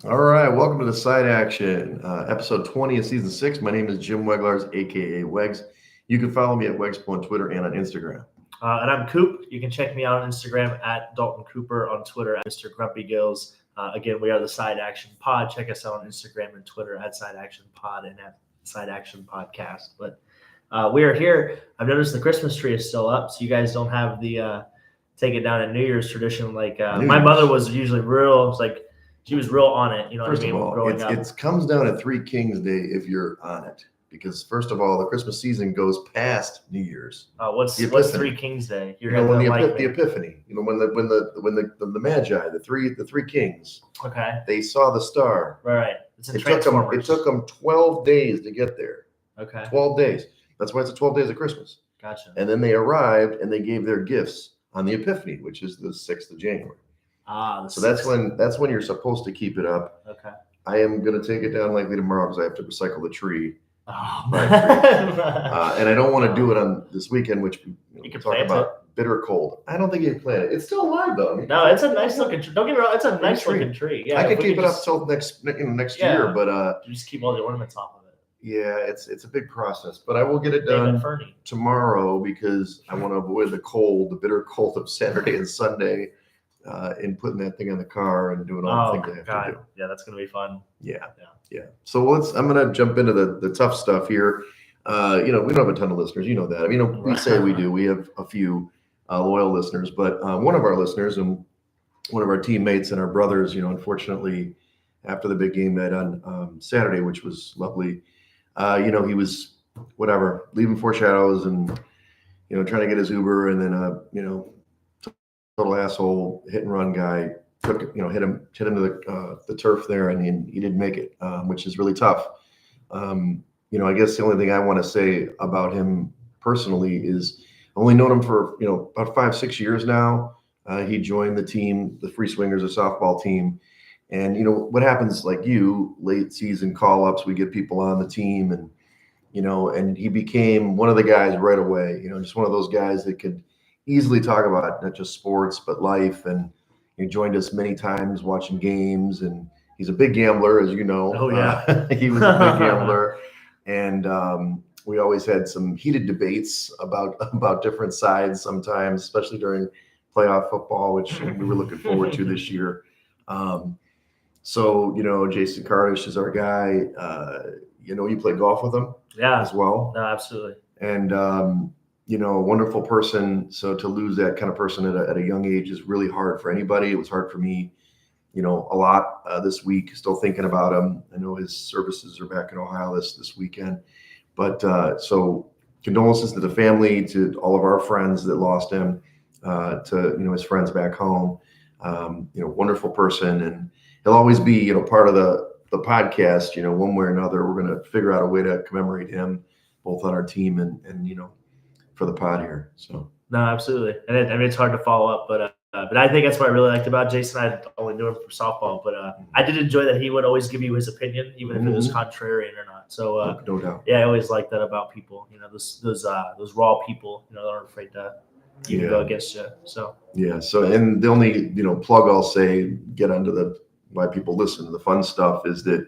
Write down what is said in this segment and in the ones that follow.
All right, welcome to the Side Action, episode 20 of season 6. My name is Jim Weglars, aka Wegs. You can follow me at Wegspo on Twitter and on Instagram. And I'm Coop. You can check me out on Instagram at Dalton Cooper, on Twitter at Mr. Grumpy Gills. Again, we are the Side Action Pod. Check us out on Instagram and Twitter at Side Action Pod and at Side Action Podcast. But we are here. I've noticed the Christmas tree is still up, so you guys don't have the take it down at New Year's tradition. Like my mother was usually real. It's like she was real on it. You know First what I mean? of all, Growing up. it comes down at Three Kings Day if you're on it. Because first of all, the Christmas season goes past New Year's. What's Three Kings Day? You're when the Epiphany. You know, when the Magi, the three kings. Okay. They saw the star. Right. It took them 12 days to get there. Okay. 12 days. That's why it's 12 days of Christmas. Gotcha. And then they arrived and they gave their gifts on the Epiphany, which is the 6th of January. So that's when you're supposed to keep it up. Okay. I am going to take it down likely tomorrow because I have to recycle the tree. Oh, and I don't want to do it on this weekend, which you can talk about bitter cold. I don't think you can plant it. It's still alive though. No, it's a nice looking tree. Don't get me wrong, it's a nice looking tree. Yeah, I could keep it up till next year, but you just keep all the ornaments off of it. Yeah, it's a big process, but I will get it done tomorrow because I want to avoid the bitter cold of Saturday and Sunday, in putting that thing on the car and doing all the things I have to do. Yeah, that's gonna be fun. Yeah. So I'm gonna jump into the tough stuff here. We don't have a ton of listeners, you know that. I mean, we say we do. We have a few loyal listeners, but one of our listeners and one of our teammates and our brothers, unfortunately, after the big game night on Saturday, which was lovely, he was leaving Four Shadows and trying to get his Uber, and then total asshole hit and run guy hit him to the turf there, and he didn't make it, which is really tough. I guess the only thing I want to say about him personally is I've only known him for about 5-6 years now. He joined the team, the Free Swingers, a softball team, and what happens, like late season call ups, we get people on the team, and and he became one of the guys right away. Just one of those guys that could easily talk about not just sports but life, and he joined us many times watching games, and he's a big gambler, as you know. Oh yeah, he was a big gambler, and we always had some heated debates about different sides sometimes, especially during playoff football, which we were looking forward to this year. Jason Kardish is our guy. You play golf with him, as well. No, absolutely. And a wonderful person. So to lose that kind of person at a young age is really hard for anybody. It was hard for me, a lot this week. Still thinking about him. I know his services are back in Ohio this weekend. But so condolences to the family, to all of our friends that lost him, to his friends back home. Wonderful person, and he'll always be part of the podcast. One way or another, we're going to figure out a way to commemorate him, both on our team and for the pod here. So no, absolutely, and it's hard to follow up, but I think that's what I really liked about Jason. I only knew him from softball, but I did enjoy that he would always give you his opinion, even if it was contrarian or not. So no doubt. Yeah, I always like that about people. Those raw people. They aren't afraid to even go against you. So yeah. So and the only plug I'll say, get onto why people listen to the fun stuff, is that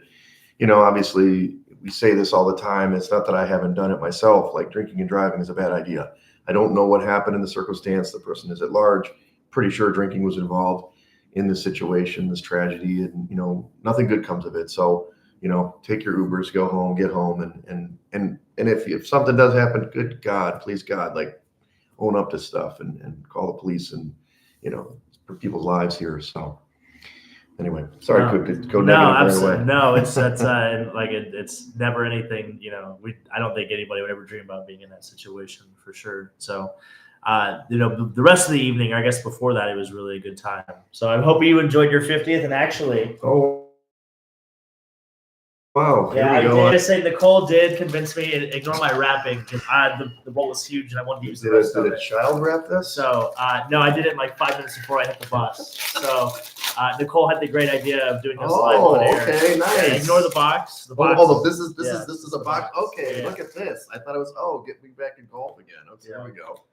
obviously we say this all the time. It's not that I haven't done it myself. Like, drinking and driving is a bad idea. I don't know what happened in the circumstance. The person is at large. Pretty sure drinking was involved in this situation, this tragedy, and nothing good comes of it. So take your Ubers, go home, get home, and if something does happen, good God, please God, like, own up to stuff and call the police, and for people's lives here. So anyway, sorry, could go no, negative absolutely right away. No, it's it's never anything. I don't think anybody would ever dream about being in that situation, for sure. So the rest of the evening, I guess before that, it was really a good time. So I hope you enjoyed your 50th, and actually, wow. Yeah, I did say Nicole did convince me. Ignore my rapping, because the bowl was huge and I wanted to use the rest of it. Did a child wrap this? So no, I did it like 5 minutes before I hit the bus. So Nicole had the great idea of doing this live on air. Okay, nice. Yeah, ignore the box. The box. Hold up. This is a box. Okay, Look at this. I thought it was get me back in golf again. Okay, Here we go.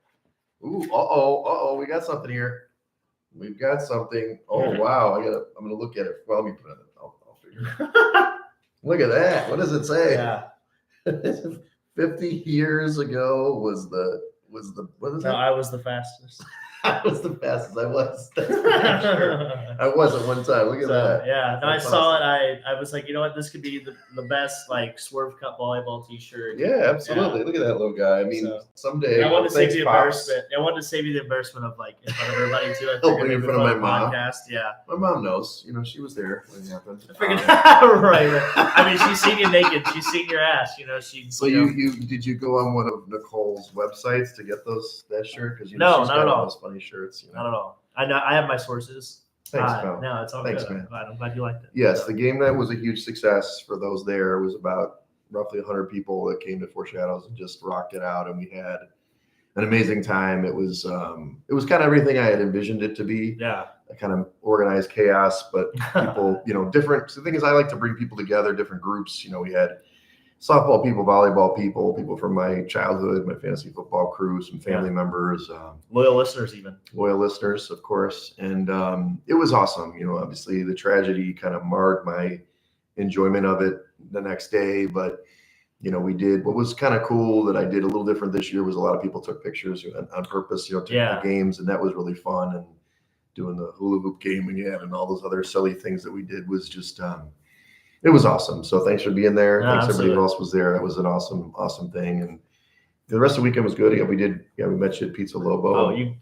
Ooh, we got something here. We've got something. Oh wow, I'm gonna look at it. Well, let me put it. I'll Look at that. What does it say? Yeah. 50 years ago was the what is No, it? I was the fastest. I was the fastest I was. That's for damn sure. I was at one time. Look at So, that. yeah, no, That's I saw awesome. it. I was like, you know what, this could be the best like Swerve Cup volleyball T-shirt. Yeah, absolutely. Look at that little guy. I mean, So, someday. And I wanted to save thanks, the Pops. embarrassment. I wanted to save you the embarrassment of like in front of everybody too. I Oh, figured in maybe front of for my the mom? podcast. Yeah. My mom knows. You know, she was there when it happened. I figured right. I mean, she's seen you naked. She's seen your ass. You know, she. So you know, you did you go on one of Nicole's websites to get that shirt? Because No, she's not got at all all. those funny shirts. Not at all. I know. I have my sources. Thanks, pal. No, it's all Thanks, good. man. I'm glad you liked it. Yes, So, the game night was a huge success for those there. It was about roughly 100 people that came to Four Shadows and just rocked it out, and we had an amazing time. It was kind of everything I had envisioned it to be. yeah. A kind of organized chaos, but people, different. So the thing is, I like to bring people together, different groups. We had softball people, volleyball people from my childhood, my fantasy football crew, some family members, Loyal listeners, even. loyal listeners, of course. And it was awesome. Obviously the tragedy kind of marred my enjoyment of it the next day. But, we did what was kind of cool that I did a little different this year was a lot of people took pictures on purpose, took the games, and that was really fun. And doing the hula hoop game again and all those other silly things that we did was just, it was awesome. So thanks for being there. No, Thanks absolutely. everybody who else was there. That was an awesome thing. And the rest of the weekend was good. Yeah, we mentioned Pizza Lobo. Oh,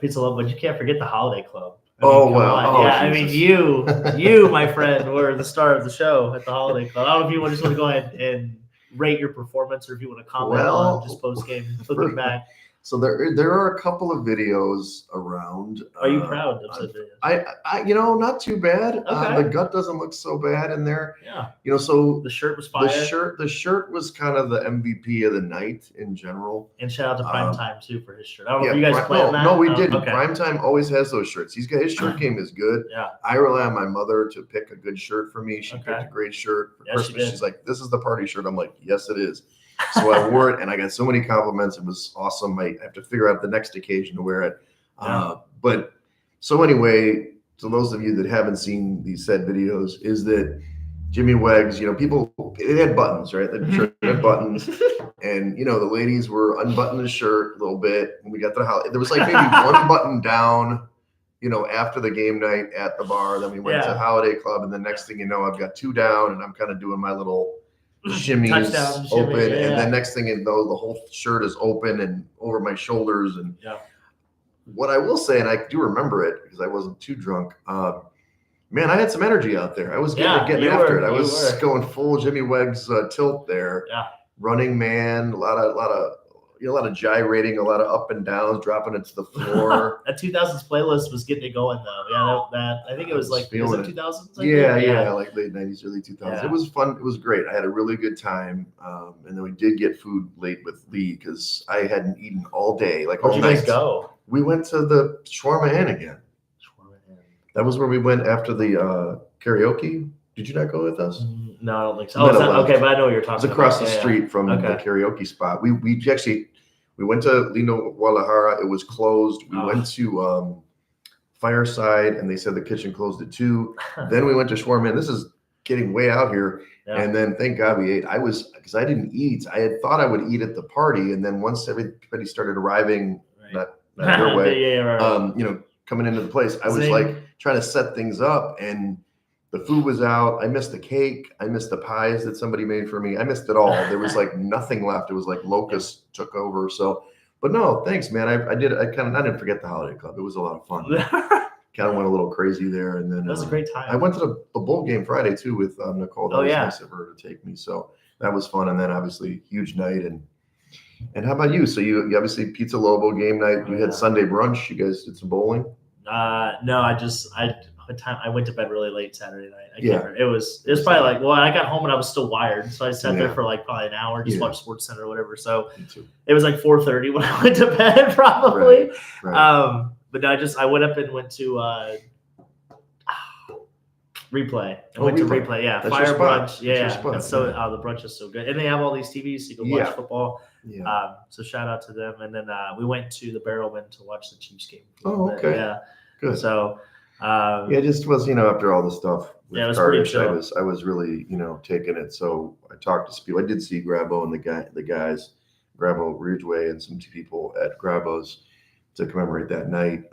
Pizza Lobo, but you can't forget the Holiday Club. Wow. Oh, yeah, Jesus. I mean, you, my friend, were the star of the show at the Holiday Club. I don't know if you just want to go ahead and rate your performance or if you want to comment on just post game looking back. So there are a couple of videos around. Are you proud of such videos? I not too bad. Okay. The gut doesn't look so bad in there. Yeah. So the shirt was fire. The shirt was kind of the MVP of the night in general. And shout out to Primetime too for his shirt. I don't know if you guys planned that. No, we didn't. Okay. Primetime always has those shirts. His shirt game is good. Yeah. I rely on my mother to pick a good shirt for me. She picked a great shirt for Christmas. She's like, "This is the party shirt." I'm like, "Yes, it is." So I wore it, and I got so many compliments. It was awesome. I have to figure out the next occasion to wear it. But so anyway, to those of you that haven't seen these said videos, is that Jimmy Wegs, people, it had buttons, right? The shirt had buttons, and the ladies were unbuttoning the shirt a little bit. And we got there was like maybe one button down, after the game night at the bar. Then we went to Holiday Club, and the next thing you know, I've got two down, and I'm kind of doing my little shimmies open, and then next thing you know, the whole shirt is open and over my shoulders. And what I will say, and I do remember it because I wasn't too drunk, man, I had some energy out there. I was getting after it. I was going full Jimmy Wegs tilt there. Yeah, running man, a lot of gyrating, a lot of up and downs, dropping it to the floor. That 2000s playlist was getting it going though. Yeah, that I think it was like 2000s. Yeah, like late 90s, early 2000s. Yeah. It was fun. It was great. I had a really good time. And then we did get food late with Lee because I hadn't eaten all day. Like, where'd you guys go? We went to the Shawarma Inn again. That was where we went after the karaoke. Did you not go with us? No, I don't think so. Oh, it's not, okay, but I know what you're talking about. It's across the street from the karaoke spot. We went to Lino Guadalajara. It was closed. We went to Fireside, and they said the kitchen closed at 2. Then we went to Shawarma. This is getting way out here. Yeah. And then thank God we ate. Because I didn't eat. I had thought I would eat at the party, and then once everybody started arriving, not your way, coming into the place, I was like trying to set things up, and the food was out. I missed the cake. I missed the pies that somebody made for me. I missed it all. There was like nothing left. It was like locusts took over. So, but no, thanks, man. I didn't forget the Holiday Club. It was a lot of fun. Kind of went a little crazy there. And then that was a great time. I went to the bowl game Friday too with Nicole. That was nice of her to take me. So that was fun. And then obviously huge night. And how about you? So you obviously Pizza Lobo game night. You had Sunday brunch. You guys did some bowling? No, I went to bed really late Saturday night. It was probably like, I got home and I was still wired. So I sat there for like probably an hour, just watched Sports Center or whatever. So it was like 4:30 when I went to bed probably. Right. But no, I went up and went to Replay. I went to Replay. Yeah. That's Fire brunch. Yeah. That's so the brunch is so good. And they have all these TVs so you can watch football. Yeah. So shout out to them. And then we went to the Barrelman to watch the Chiefs game. Oh, okay. Yeah. Good. So it just was, after all the stuff with it was pretty Cardiff, chill. I was really, taking it. So I talked to some people. I did see Grabo and the guys, Grabo Ridgeway and some people at Grabo's to commemorate that night.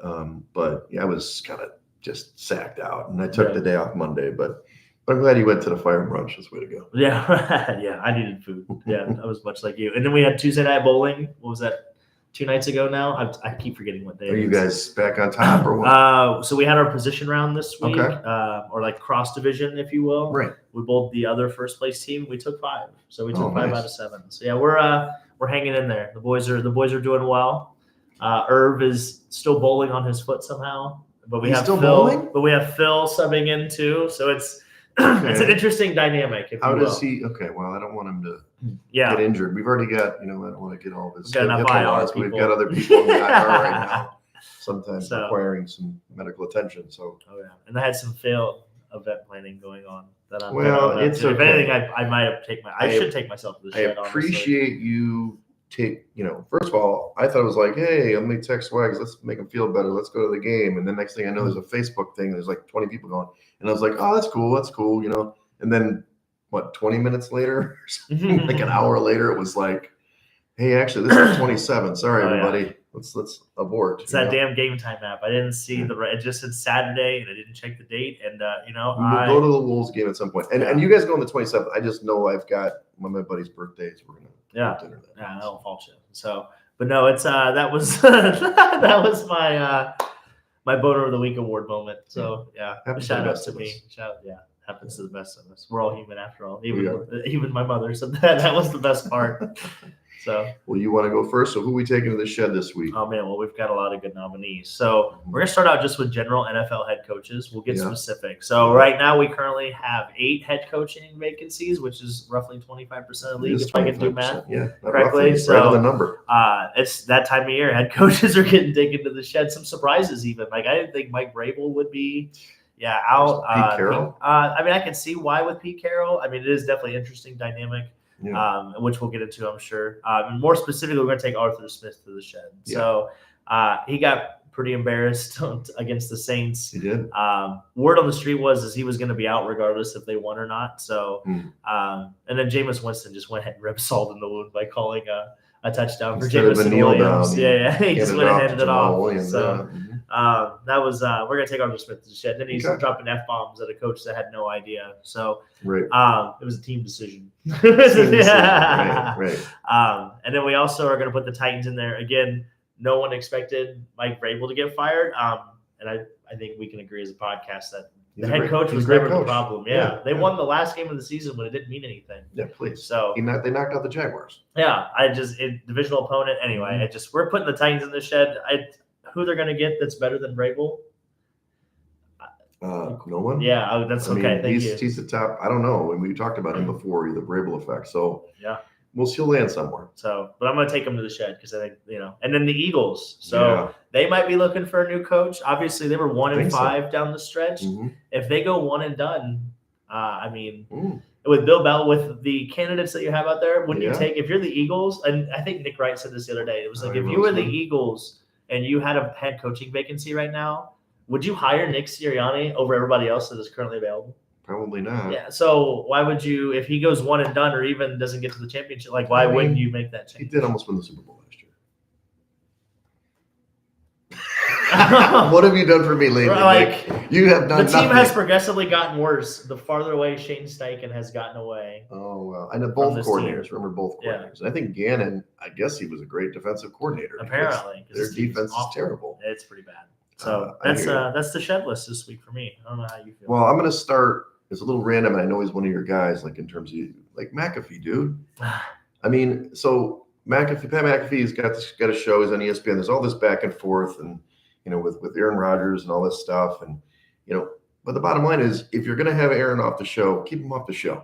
But yeah, I was kind of just sacked out, and I took the day off Monday. But I'm glad you went to the fire brunch. That's the way to go. Yeah, yeah, I needed food. Yeah, I was much like you. And then we had Tuesday night bowling. What was that? 2 nights ago now. I keep forgetting what day. Are you guys back on top or what? So we had our position round this week, Okay. Or like cross division, if you will. Right. We bowled the other first place team. We took 5, so we took 5 nice. out of 7. So yeah, we're hanging in there. The boys are doing well. Irv is still bowling on his foot somehow, but He's have still Phil. bowling? But we have Phil subbing in too. So it's it's an interesting dynamic. If How you will. does he? Okay, well, I don't want him to Yeah. get injured. We've already got, I don't want to get all this. We've got enough IR laws. We've people. got other people in the IR right now, sometimes So- requiring some medical attention. So, Oh yeah, and I had some failed event planning going on. Well, it's if okay. anything, I might have taken I should take myself to the I shed. appreciate you first of all, I thought it was like, hey, let me text Wegs, let's make him feel better. Let's go to the game. And then next thing I know, there's a Facebook thing. There's like 20 people going. And I was like, oh, that's cool. And then 20 minutes later, honestly. like an hour later, it was like, hey, actually, this is 27. Sorry, Oh, yeah. everybody. Let's abort. It's that damn Game Time app. I didn't see it just said Saturday, and I didn't check the date. And We will go to the Wolves game at some point. And you guys go on the 27th. I just know I've got one of my buddy's birthdays. We're gonna have dinner that night. I don't fault you. So, but no, it's that was that was my boner of the week award moment. So yeah, Happens shout to the out best to of me. us. Happens to the best of us. We're all human after all. We Even my mother said that was the best part. So, well, you want to go first? So who are we taking to the shed this week? oh man, well, we've got a lot of good nominees. So we're gonna start out just with general NFL head coaches. We'll get specific. So right now we currently have 8 head coaching vacancies, which is roughly 25% of the league. If I can do math correctly, right so on the number. It's that time of year. Head coaches are getting taken to the shed. Some surprises even. Like I didn't think Mike Vrabel would be. Yeah, out. Pete Carroll. I mean, I can see why with Pete Carroll. I mean, it is definitely an interesting dynamic. Which we'll get into, I'm sure. More specifically, we're going to take Arthur Smith to the shed. Yeah. So he got pretty embarrassed against the Saints. He did. Word on the street was he was going to be out regardless if they won or not. So, and then Jameis Winston just went ahead and rubbed salt in the wound by calling a touchdown for Instead of a Jameson kneel Williams. down, He just went ahead and handed it off. Williams, So that was we're gonna take Arthur Smith to the shed. Then he's dropping F-bombs at a coach that had no idea. So right. It was a team decision. Right. And then we also are going to put the Titans in there again. No one expected Mike Vrabel to get fired, and I think we can agree as a podcast that the head coach was never the problem. They won the last game of the season, but it didn't mean anything. Yeah, please. So they knocked out the Jaguars. Yeah, divisional opponent anyway. We're putting the Titans in the shed. Who they're going to get that's better than Vrabel? No one. Yeah, that's okay. Thank you. He's the top. I don't know. And we talked about him before, the Vrabel effect. So yeah, he'll land somewhere. So, but I'm going to take him to the shed because I think And then the Eagles. So they might be looking for a new coach. Obviously, they were 1-5 down the stretch. If they go one and done, with Bill Bell, with the candidates that you have out there, wouldn't you take if you're the Eagles? And I think Nick Wright said this the other day. It was like if you were the Eagles and you had a head coaching vacancy right now, would you hire Nick Sirianni over everybody else that is currently available? Probably not. Yeah. So why would you, if he goes one and done or even doesn't get to the championship, why wouldn't you make that change? He did almost win the Super Bowl last year. What have you done for me lately? Nick? You have done the team nothing. has progressively gotten worse the farther away Shane Steichen has gotten away. Oh, well. I know both coordinators. Remember both coordinators. And I think Gannon, I guess he was a great defensive coordinator. Apparently. Their defense is terrible. It's pretty bad. So that's the shed list this week for me. I don't know how you feel. Well, I'm going to start. It's a little random, and I know he's one of your guys, like in terms of McAfee, dude. I mean, so Pat McAfee's got a show. He's on ESPN. There's all this back and forth, and with Aaron Rodgers and all this stuff, and but the bottom line is, if you're going to have Aaron off the show, keep him off the show.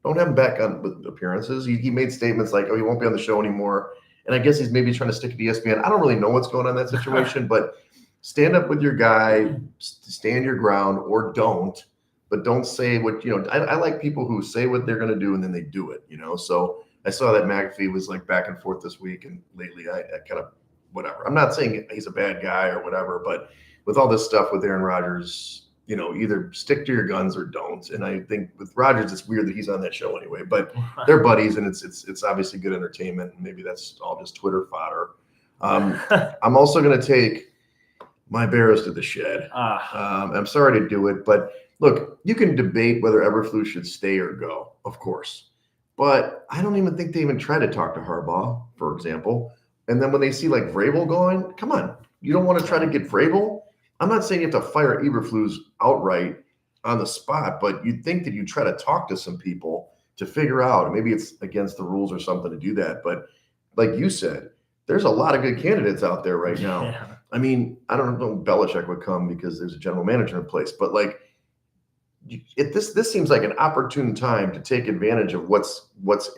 Don't have him back on with appearances. He made statements like, "Oh, he won't be on the show anymore," and I guess he's maybe trying to stick to ESPN. I don't really know what's going on in that situation, but stand up with your guy, stand your ground, or don't. But don't say what, I like people who say what they're going to do and then they do it, So I saw that McAfee was back and forth this week, and lately I kind of, whatever. I'm not saying he's a bad guy or whatever, but with all this stuff with Aaron Rodgers, either stick to your guns or don't. And I think with Rodgers, it's weird that he's on that show anyway, but they're buddies, and it's obviously good entertainment. And maybe that's all just Twitter fodder. I'm also going to take my Bears to the shed. I'm sorry to do it, but look, you can debate whether Eberflus should stay or go, of course. But I don't even think they even try to talk to Harbaugh, for example. And then when they see like Vrabel going, come on, you don't want to try to get Vrabel? I'm not saying you have to fire Eberflus outright on the spot, but you'd think that you try to talk to some people to figure out, maybe it's against the rules or something to do that. But like you said, there's a lot of good candidates out there right now. Yeah. I mean, I don't know if Belichick would come because there's a general manager in place, but like this seems like an opportune time to take advantage of what's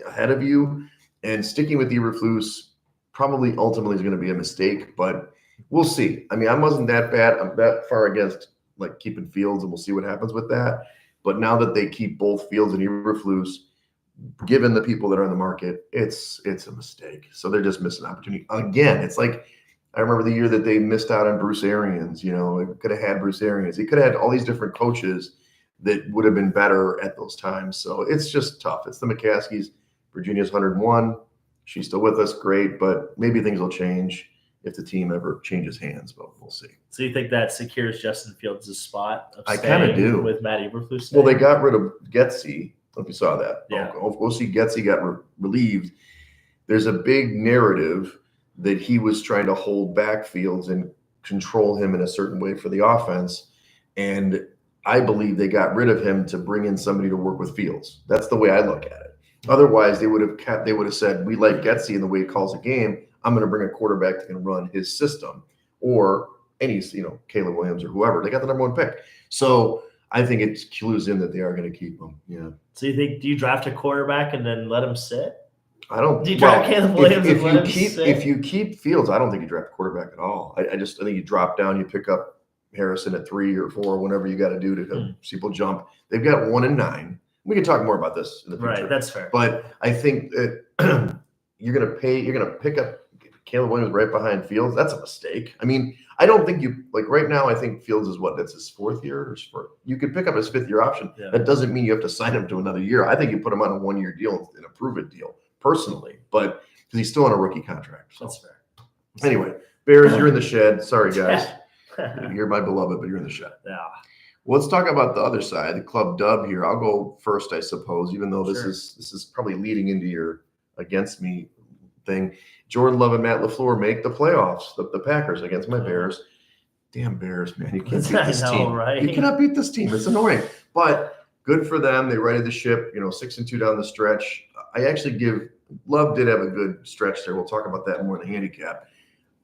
ahead of you, and sticking with Eberflus probably ultimately is going to be a mistake, but we'll see. I mean, I wasn't that bad. I'm that far against like keeping Fields, and we'll see what happens with that. But now that they keep both Fields and Eberflus, given the people that are in the market, it's a mistake. So they're just missing opportunity. Again, it's like I remember the year that they missed out on Bruce Arians. They could have had Bruce Arians. They could have had all these different coaches that would have been better at those times. So it's just tough. It's the McCaskies. Virginia's 101. She's still with us. Great. But maybe things will change if the team ever changes hands, but we'll see. So you think that secures Justin Fields' spot? I kind of do. With Matt Eberflus. Well, they got rid of Getsy. I don't know if you saw that. Yeah. We'll see. Getsy got relieved. There's a big narrative that he was trying to hold back Fields and control him in a certain way for the offense. And I believe they got rid of him to bring in somebody to work with Fields. That's the way I look at it. Otherwise, they would have said, we like Getsy in the way he calls a game. I'm going to bring a quarterback that can run his system, or any, Caleb Williams or whoever. They got the number one pick. So I think it clues in that they are going to keep him. Yeah. So do you draft a quarterback and then let him sit? I don't. Do you draft Caleb Williams and let him sit? If you keep Fields, I don't think you draft a quarterback at all. I think you drop down, you pick up Harrison at 3 or 4, whatever you got to do to help people jump. They've got 1 and 9. We can talk more about this in the future. Right, that's fair. But I think that you're going to pick up Caleb Williams right behind Fields. That's a mistake. I mean, I don't think right now, I think Fields is that's his 4th year or you could pick up his 5th year option. Yeah. That doesn't mean you have to sign him to another year. I think you put him on a 1-year deal and a prove-it deal personally, but because he's still on a rookie contract. So. That's fair. Anyway, Bears, you're in the shed. Sorry, guys. You're my beloved, but you're in the shed. Yeah. Well, let's talk about the other side, the club dub here. I'll go first, I suppose, even though this is probably leading into your against me thing. Jordan Love and Matt LaFleur make the playoffs, the Packers against my Bears. Damn Bears, man. You can't beat this team. Right? You cannot beat this team. It's annoying. But good for them. They righted the ship, 6-2 down the stretch. I actually Love did have a good stretch there. We'll talk about that more in the handicap.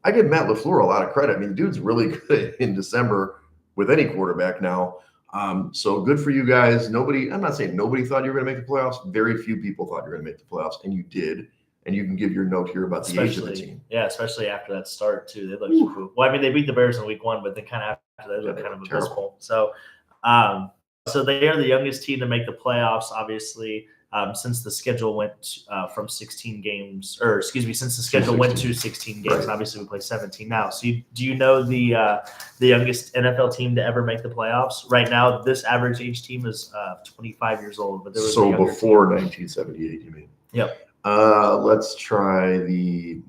I give Matt LaFleur a lot of credit. I mean, the dude's really good in December with any quarterback now. So good for you guys. I'm not saying nobody thought you were going to make the playoffs. Very few people thought you were going to make the playoffs, and you did. And you can give your note here about the age of the team. Yeah, especially after that start, too. They looked cool. Well, I mean, they beat the Bears in week 1, but then kind of after that, they looked kind of abysmal. So, so they are the youngest team to make the playoffs, obviously, since the schedule went from 16 games, since the schedule went to 16 games. Right. Obviously, we play 17 now. So do you know the youngest NFL team to ever make the playoffs? Right now, this average age team is 25 years old. But there was before 1978, you mean? Yep. Let's try the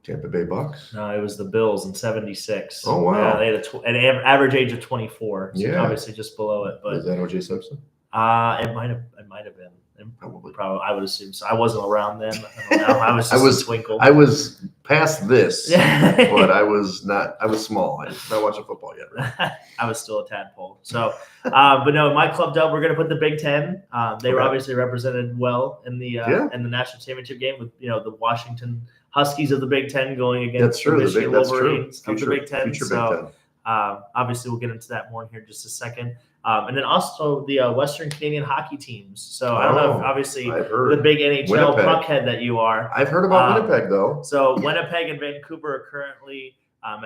Tampa Bay Bucks. No, it was the Bills in 76. Oh, wow. They had an average age of 24. So obviously just below it. But is that O.J. Simpson? It might have been. Probably. I would assume so. I wasn't around then. I don't know. I was just a twinkle. I was past this, but I was not. I was small. I was not watching football yet. Right? I was still a tadpole. So, but no, my club dub. We're going to put the Big Ten. They were obviously represented well in the national championship game with the Washington Huskies of the Big Ten going against the Michigan Wolverines of the Big Ten. So, obviously, we'll get into that more in here in just a second. And then also the Western Canadian hockey teams. So I don't know if obviously the big NHL puckhead that you are. I've heard about Winnipeg though. So Winnipeg and Vancouver are currently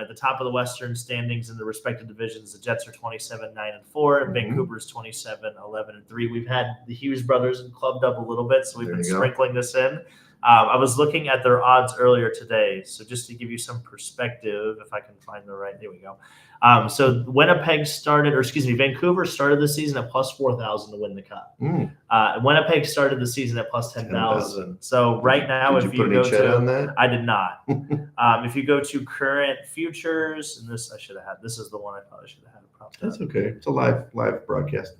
at the top of the Western standings in the respective divisions. The Jets are 27-9-4, and Vancouver's 27-11-3. We've had the Hughes brothers in club dub a little bit, so we've been sprinkling this in. I was looking at their odds earlier today. So just to give you some perspective, if I can find the right, there we go. So Vancouver started the season at plus 4,000 to win the cup. Winnipeg started the season at plus 10,000. So right now, did if you you put go any chat on that? I did not. If you go to current futures, and this I should have had. This is the one I probably should have had. That's okay. It's a live broadcast.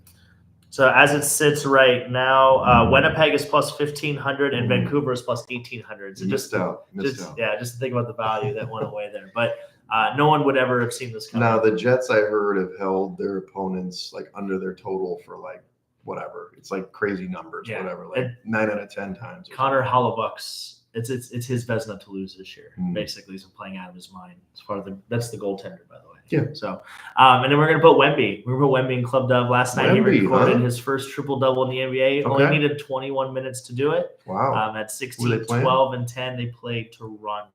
So as it sits right now, Winnipeg is plus 1,500 and Vancouver is plus 1,800. So missed out. Yeah, just think about the value that went away there. But no one would ever have seen this coming. Now, the Jets, I heard, have held their opponents like under their total for like whatever. It's like crazy numbers, whatever, like 9 out of 10 times. Connor Hellebuck's, it's his best not to lose this year. Basically, he's playing out of his mind. That's the goaltender, by the way. Yeah. So, and then we're gonna put Wemby. We're gonna put Wemby in Club Dub. Last night he recorded his first triple double in the NBA. Only needed 21 minutes to do it. Wow. At 16, 12, and 10, they played Toronto.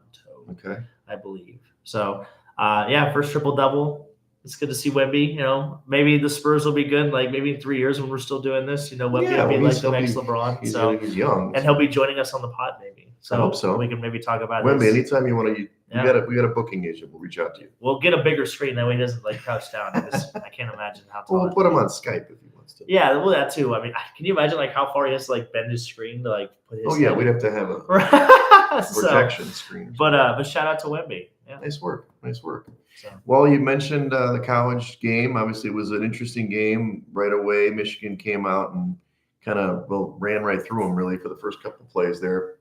Okay. I believe. So, first triple double. It's good to see Wemby. You know, maybe the Spurs will be good. Like maybe in 3 years when we're still doing this, you know, Wemby will be like the next LeBron. He's young, and he'll be joining us on the pod maybe. So I hope so. We can maybe talk about Wemby. Anytime you want to, we got a booking agent. We'll reach out to you. We'll get a bigger screen that way he doesn't like crouch down. I can't imagine how tall. We'll put him on Skype if he wants to. Yeah, well that too. I mean, can you imagine like how far he has to like bend his screen to like put his? We'd have to have a protection screen. But shout out to Wemby. Yeah. Nice work. So. Well, you mentioned the college game. Obviously, it was an interesting game right away. Michigan came out and kind of ran right through them really for the first couple of plays there.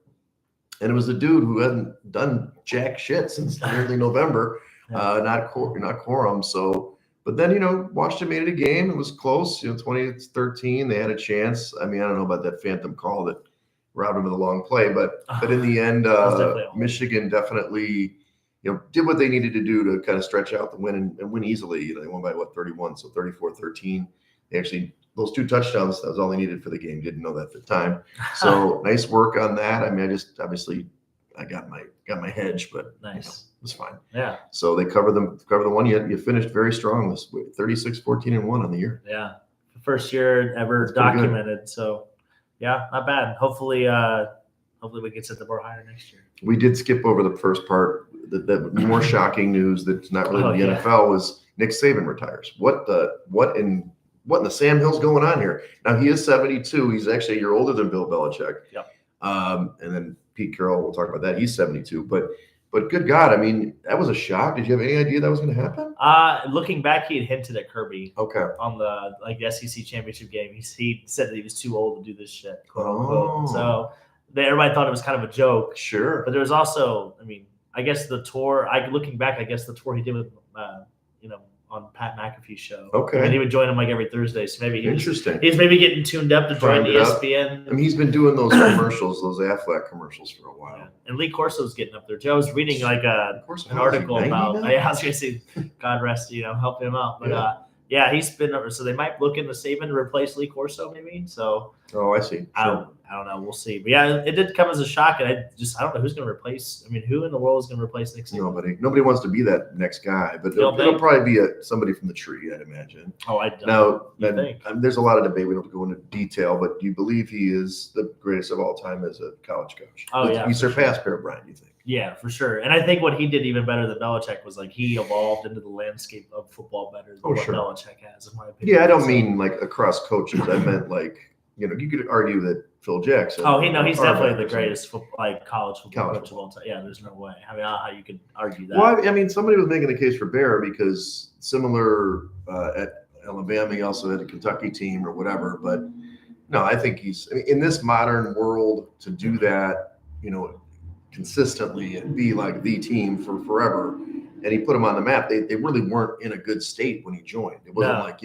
And it was a dude who hadn't done jack shit since early November, not Corum. So, but then, Washington made it a game. It was close, 20-13. They had a chance. I mean, I don't know about that phantom call that robbed him of the long play, but in the end, Michigan definitely, did what they needed to do to kind of stretch out the win and win easily. They won by 31, so 34-13. They actually, those 2 touchdowns, that was all they needed for the game. Didn't know that at the time. So nice work on that. I mean, I got my hedge, but nice. It was fine. Yeah. So they cover the one. You finished very strong this week, 36-14-1 on the year. Yeah. First year ever documented. So yeah, not bad. Hopefully we can set the bar higher next year. We did skip over the first part. The more shocking news that's not really the NFL was Nick Saban retires. What in the Sam Hill's going on here? Now he is 72. He's actually a year older than Bill Belichick. Yep. And then Pete Carroll, we'll talk about that. He's 72. But good God, I mean, that was a shock. Did you have any idea that was going to happen? Looking back, he had hinted at Kirby. Okay. On the SEC championship game, he said that he was too old to do this shit, quote unquote. So everybody thought it was kind of a joke. Sure. But there was also, I mean, I guess the tour. Looking back, I guess the tour he did with, on Pat McAfee's show. Okay. And he would join him like every Thursday. So maybe he's maybe getting tuned up to join ESPN. I mean, he's been doing those commercials, those Aflac commercials for a while. Yeah. And Lee Corso's getting up there too. I was reading like an article about. I was going to say, God rest, help him out. But he's been over. So they might look into Saban to replace Lee Corso, maybe. So. Oh, I see. Sure. I don't know. We'll see. But yeah, it did come as a shock, and I don't know who's going to replace. I mean, who in the world is going to replace Nick Saban? Nobody wants to be that next guy, but it'll probably be somebody from the tree, I'd imagine. Oh, I don't. Now, there's a lot of debate. We don't have to go into detail, but do you believe he is the greatest of all time as a college coach? Oh, yeah. He surpassed Bear Bryant, you think? Yeah, for sure. And I think what he did even better than Belichick was like he evolved into the landscape of football better than what Belichick has, in my opinion. Yeah, I don't mean like across coaches. I meant like, you could argue that Phil Jackson. Oh, he's definitely the greatest college football coach of all time. Yeah, there's no way. I mean, how you could argue that. Well, I mean, somebody was making the case for Bear because similar at Alabama, he also had a Kentucky team or whatever. But no, I think in this modern world to do that, consistently and be like the team for forever. And he put them on the map. They really weren't in a good state when he joined. It wasn't like,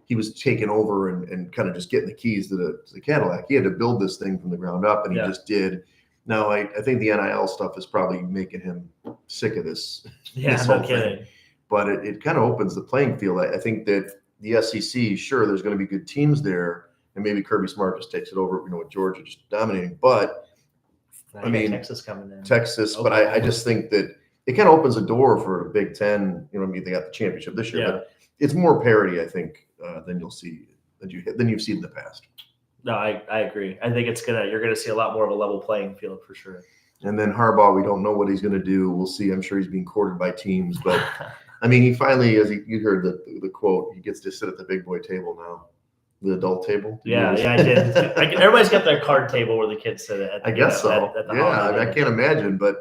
he was taking over and kind of just getting the keys to the Cadillac. He had to build this thing from the ground up, and he just did. Now, I think the NIL stuff is probably making him sick of this. Yeah, this no whole kidding. Thing. But it kind of opens the playing field. I think that the SEC, sure, there's going to be good teams there, and maybe Kirby Smart just takes it over, with Georgia just dominating. But, I mean, Texas coming in. Texas, but I just think that it kind of opens a door for a Big Ten. They got the championship this year, but it's more parity, I think, than you've seen in the past. No, I agree. I think you're gonna see a lot more of a level playing field for sure. And then Harbaugh, we don't know what he's going to do. We'll see. I'm sure he's being courted by teams, but I mean, he finally, you heard the quote, he gets to sit at the big boy table now, the adult table. Yeah, I did. Everybody's got their card table where the kids sit at. I guess so. At the Yeah, I can't imagine, but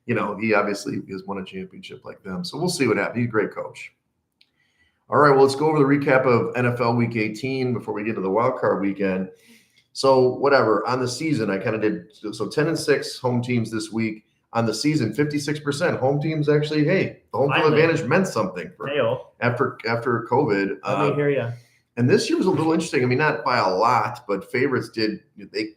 he obviously has won a championship like them. So we'll see what happens. He's a great coach. All right, well, let's go over the recap of NFL Week 18 before we get to the wild card weekend. So whatever, on the season, I kind of did, so 10-6 home teams this week. On the season, 56% home teams actually, hey, the home field advantage meant something after COVID. Let me hear you. And this year was a little interesting. I mean, not by a lot, but favorites they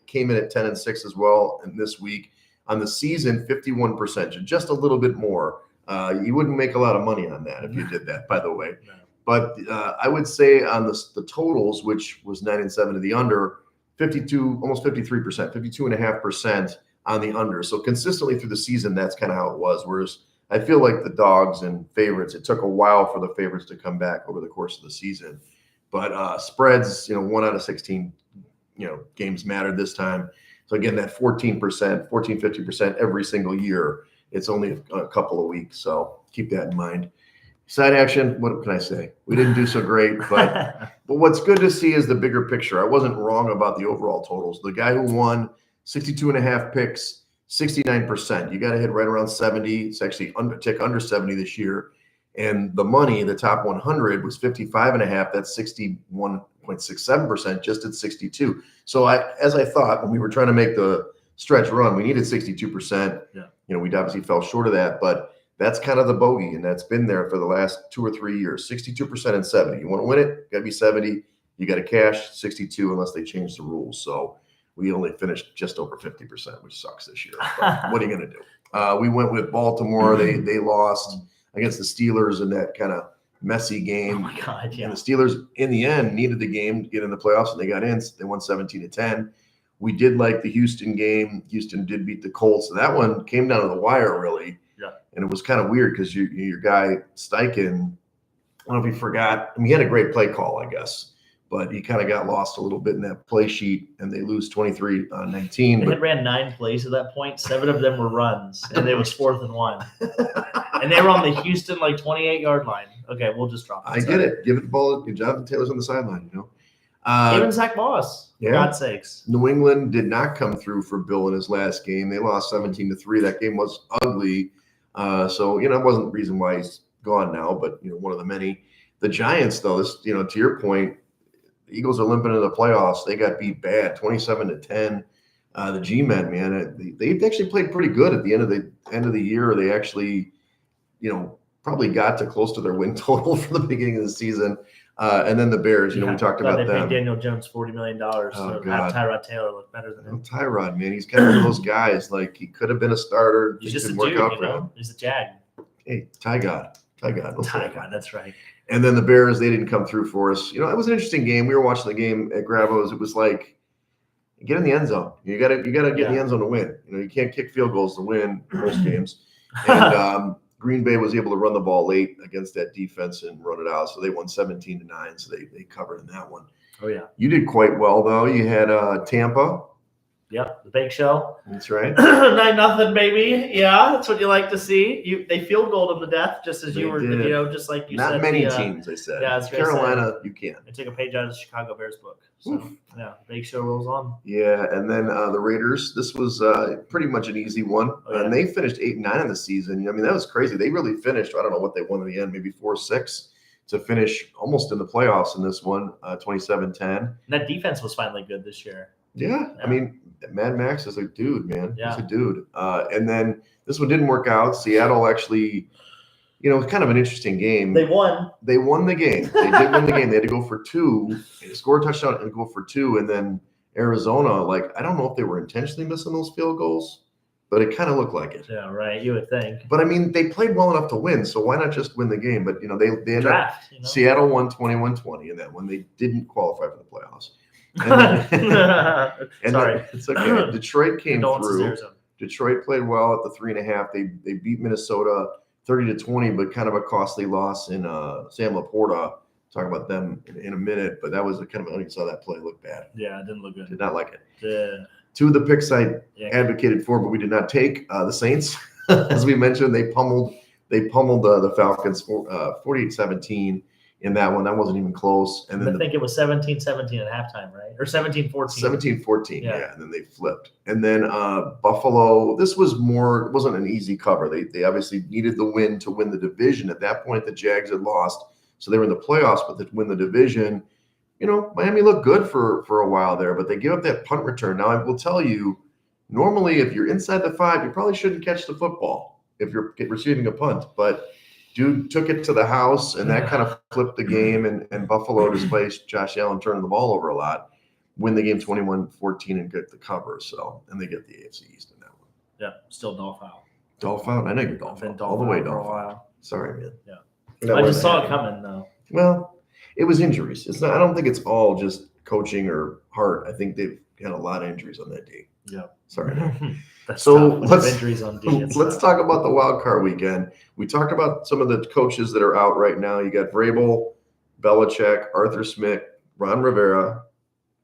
came in at 10-6 as well. And this week on the season, 51%, just a little bit more. You wouldn't make a lot of money on that if you did that, by the way. No. But I would say on the totals, which was 9-7 to the under, 52, almost 53%, 52.5% on the under. So consistently through the season, that's kind of how it was. Whereas I feel like the dogs and favorites, it took a while for the favorites to come back over the course of the season. But spreads, 1 out of 16, games mattered this time. So again, that 14%, 50% every single year. It's only a couple of weeks. So keep that in mind. Side action, what can I say? We didn't do so great, but what's good to see is the bigger picture. I wasn't wrong about the overall totals. The guy who won 62.5 picks, 69%. You got to hit right around 70. It's actually tick under 70 this year. And the money, the top 100 was 55.5. That's 61.67%, just at 62. So as I thought, when we were trying to make the stretch run, we needed 62%. Yeah. We'd obviously fell short of that, but that's kind of the bogey, and that's been there for the last 2 or 3 years. 62% and 70. You want to win it, got to be 70. You got to cash 62 unless they change the rules. So we only finished just over 50%, which sucks this year. But what are you going to do? We went with Baltimore. They lost against the Steelers in that kind of messy game. Oh my God, yeah. And the Steelers, in the end, needed the game to get in the playoffs, and they got in. They won 17-10. We did like the Houston game. Houston did beat the Colts. So that one came down to the wire, really. Yeah. And it was kind of weird because your guy Steichen, I don't know if he forgot. I mean, he had a great play call, I guess, but he kind of got lost a little bit in that play sheet, and they lose 23-19. They had ran 9 plays at that point. 7 of them were runs, and it was 4th and 1. And they were on the Houston 28-yard line. Okay, we'll just drop it. I get it. Give it the ball. Jonathan Taylor's on the sideline, Even Zach Moss, for God's sakes. New England did not come through for Bill in his last game. They lost 17-3. That game was ugly. So, it wasn't the reason why he's gone now, but, one of the many. The Giants, though, to your point, the Eagles are limping into the playoffs. They got beat bad, 27-10. The G-men, man, they actually played pretty good at the end of the year. They actually, probably got to close to their win total for the beginning of the season. And then the Bears, we talked about them. They paid Daniel Jones $40 million to have Tyrod Taylor look better than him. Tyrod, man, he's kind of one of those guys. Like, he could have been a starter. He's just a dude, He's a Jag. Hey, Ty God, that's right. And then the Bears, they didn't come through for us. It was an interesting game. We were watching the game at Gravo's. It was like, get in the end zone. You gotta get in the end zone to win. You can't kick field goals to win most games. And Green Bay was able to run the ball late against that defense and run it out. So they won 17-9. So they covered in that one. Oh, yeah. You did quite well, though. You had Tampa. Yep, the big show. That's right. 9-0, baby. Yeah, that's what you like to see. They field goal them to death, just as you were, just like you said. Not many teams, I said. Yeah, Carolina, you can. I took a page out of the Chicago Bears book. So, yeah, big show rolls on. Yeah, and then the Raiders, this was pretty much an easy one. Oh, yeah. And they finished 8-9 in the season. I mean, that was crazy. They really finished, I don't know what they won in the end, maybe 4-6 to finish almost in the playoffs in this one, 27-10. And that defense was finally good this year. Yeah, I mean, Mad Max is a dude, man. Yeah. He's a dude. And then this one didn't work out. Seattle actually, it was kind of an interesting game. They won. They won the game. They did win the game. They had to go for 2, score a touchdown and go for 2. And then Arizona, I don't know if they were intentionally missing those field goals, but it kind of looked like it. Yeah, right. You would think. But I mean, they played well enough to win, so why not just win the game? But they ended up, Seattle won 21-20 in that one. They didn't qualify for the playoffs. Sorry, it's okay. Detroit came through. Detroit played well at the 3.5. They beat Minnesota 30-20, but kind of a costly loss in Sam Laporta talk about them in a minute, but that was a kind of, you saw that play look bad. Yeah, it didn't look good. Did not like it. Yeah. Two of the picks I advocated for, but we did not take. The Saints, as we mentioned, they pummeled the Falcons 48-17 in that one. That wasn't even close. And then I think it was 17-17 at halftime, right? Or 17-14. 17-14, yeah. And then they flipped. And then Buffalo, this wasn't an easy cover. They obviously needed the win to win the division. At that point, the Jags had lost, so they were in the playoffs, but to win the division, Miami looked good for a while there, but they give up that punt return. Now, I will tell you, normally if you're inside the 5, you probably shouldn't catch the football if you're receiving a punt, but dude took it to the house, and that kind of flipped the game, and Buffalo, despite Josh Allen turning the ball over a lot, win the game 21-14 and get the cover. So, and they get the AFC East in that one. Yeah, still Dolphin. Dolphin? I know you're Dolphin. All the way Dolphin. Sorry, man. Yeah. I just saw it coming, though. Well, it was injuries. It's not. I don't think it's all just coaching or heart. I think they've had a lot of injuries on that D. Yeah. Sorry. So injuries on D. Let's talk about the wild card weekend. We talked about some of the coaches that are out right now. You got Vrabel, Belichick, Arthur Smith, Ron Rivera,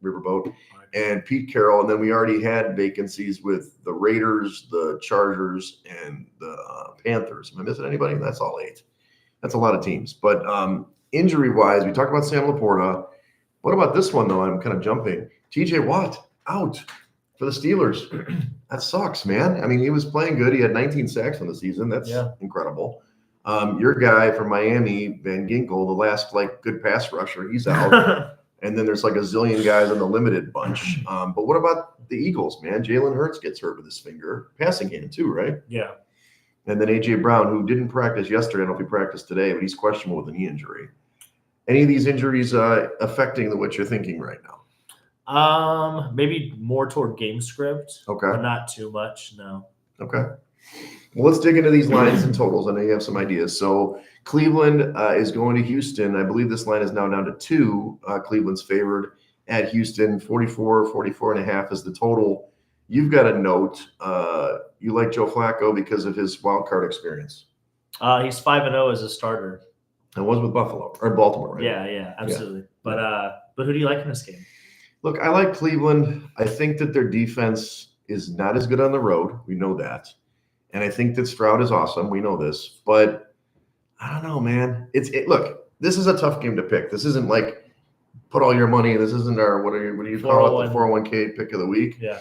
Riverboat, and Pete Carroll. And then we already had vacancies with the Raiders, the Chargers, and the Panthers. Am I missing anybody? That's all 8. That's a lot of teams. But injury-wise, we talked about Sam Laporta. What about this one, though? I'm kind of jumping. T.J. Watt out for the Steelers. That sucks, man. I mean, he was playing good. He had 19 sacks on the season. That's incredible. Your guy from Miami, Van Ginkel, the last good pass rusher, he's out. And then there's a zillion guys on the limited bunch. But what about the Eagles, man? Jalen Hurts gets hurt with his finger. Passing game, too, right? Yeah. And then A.J. Brown, who didn't practice yesterday. I don't know if he practiced today, but he's questionable with a knee injury. Any of these injuries affecting what you're thinking right now? Maybe more toward game script. Okay. But not too much, no. Okay. Well, let's dig into these lines and totals. I know you have some ideas. So Cleveland is going to Houston. I believe this line is now down to 2. Cleveland's favored at Houston. 44.5 is the total. You've got a note. You like Joe Flacco because of his wild card experience. He's 5-0 as a starter. And was with Buffalo or Baltimore, right? Yeah, absolutely. Yeah. But who do you like in this game? Look, I like Cleveland. I think that their defense is not as good on the road. We know that. And I think that Stroud is awesome. We know this. But I don't know, man. Look, this is a tough game to pick. This isn't put all your money. This isn't our what do you call it? The 401k pick of the week. Yeah.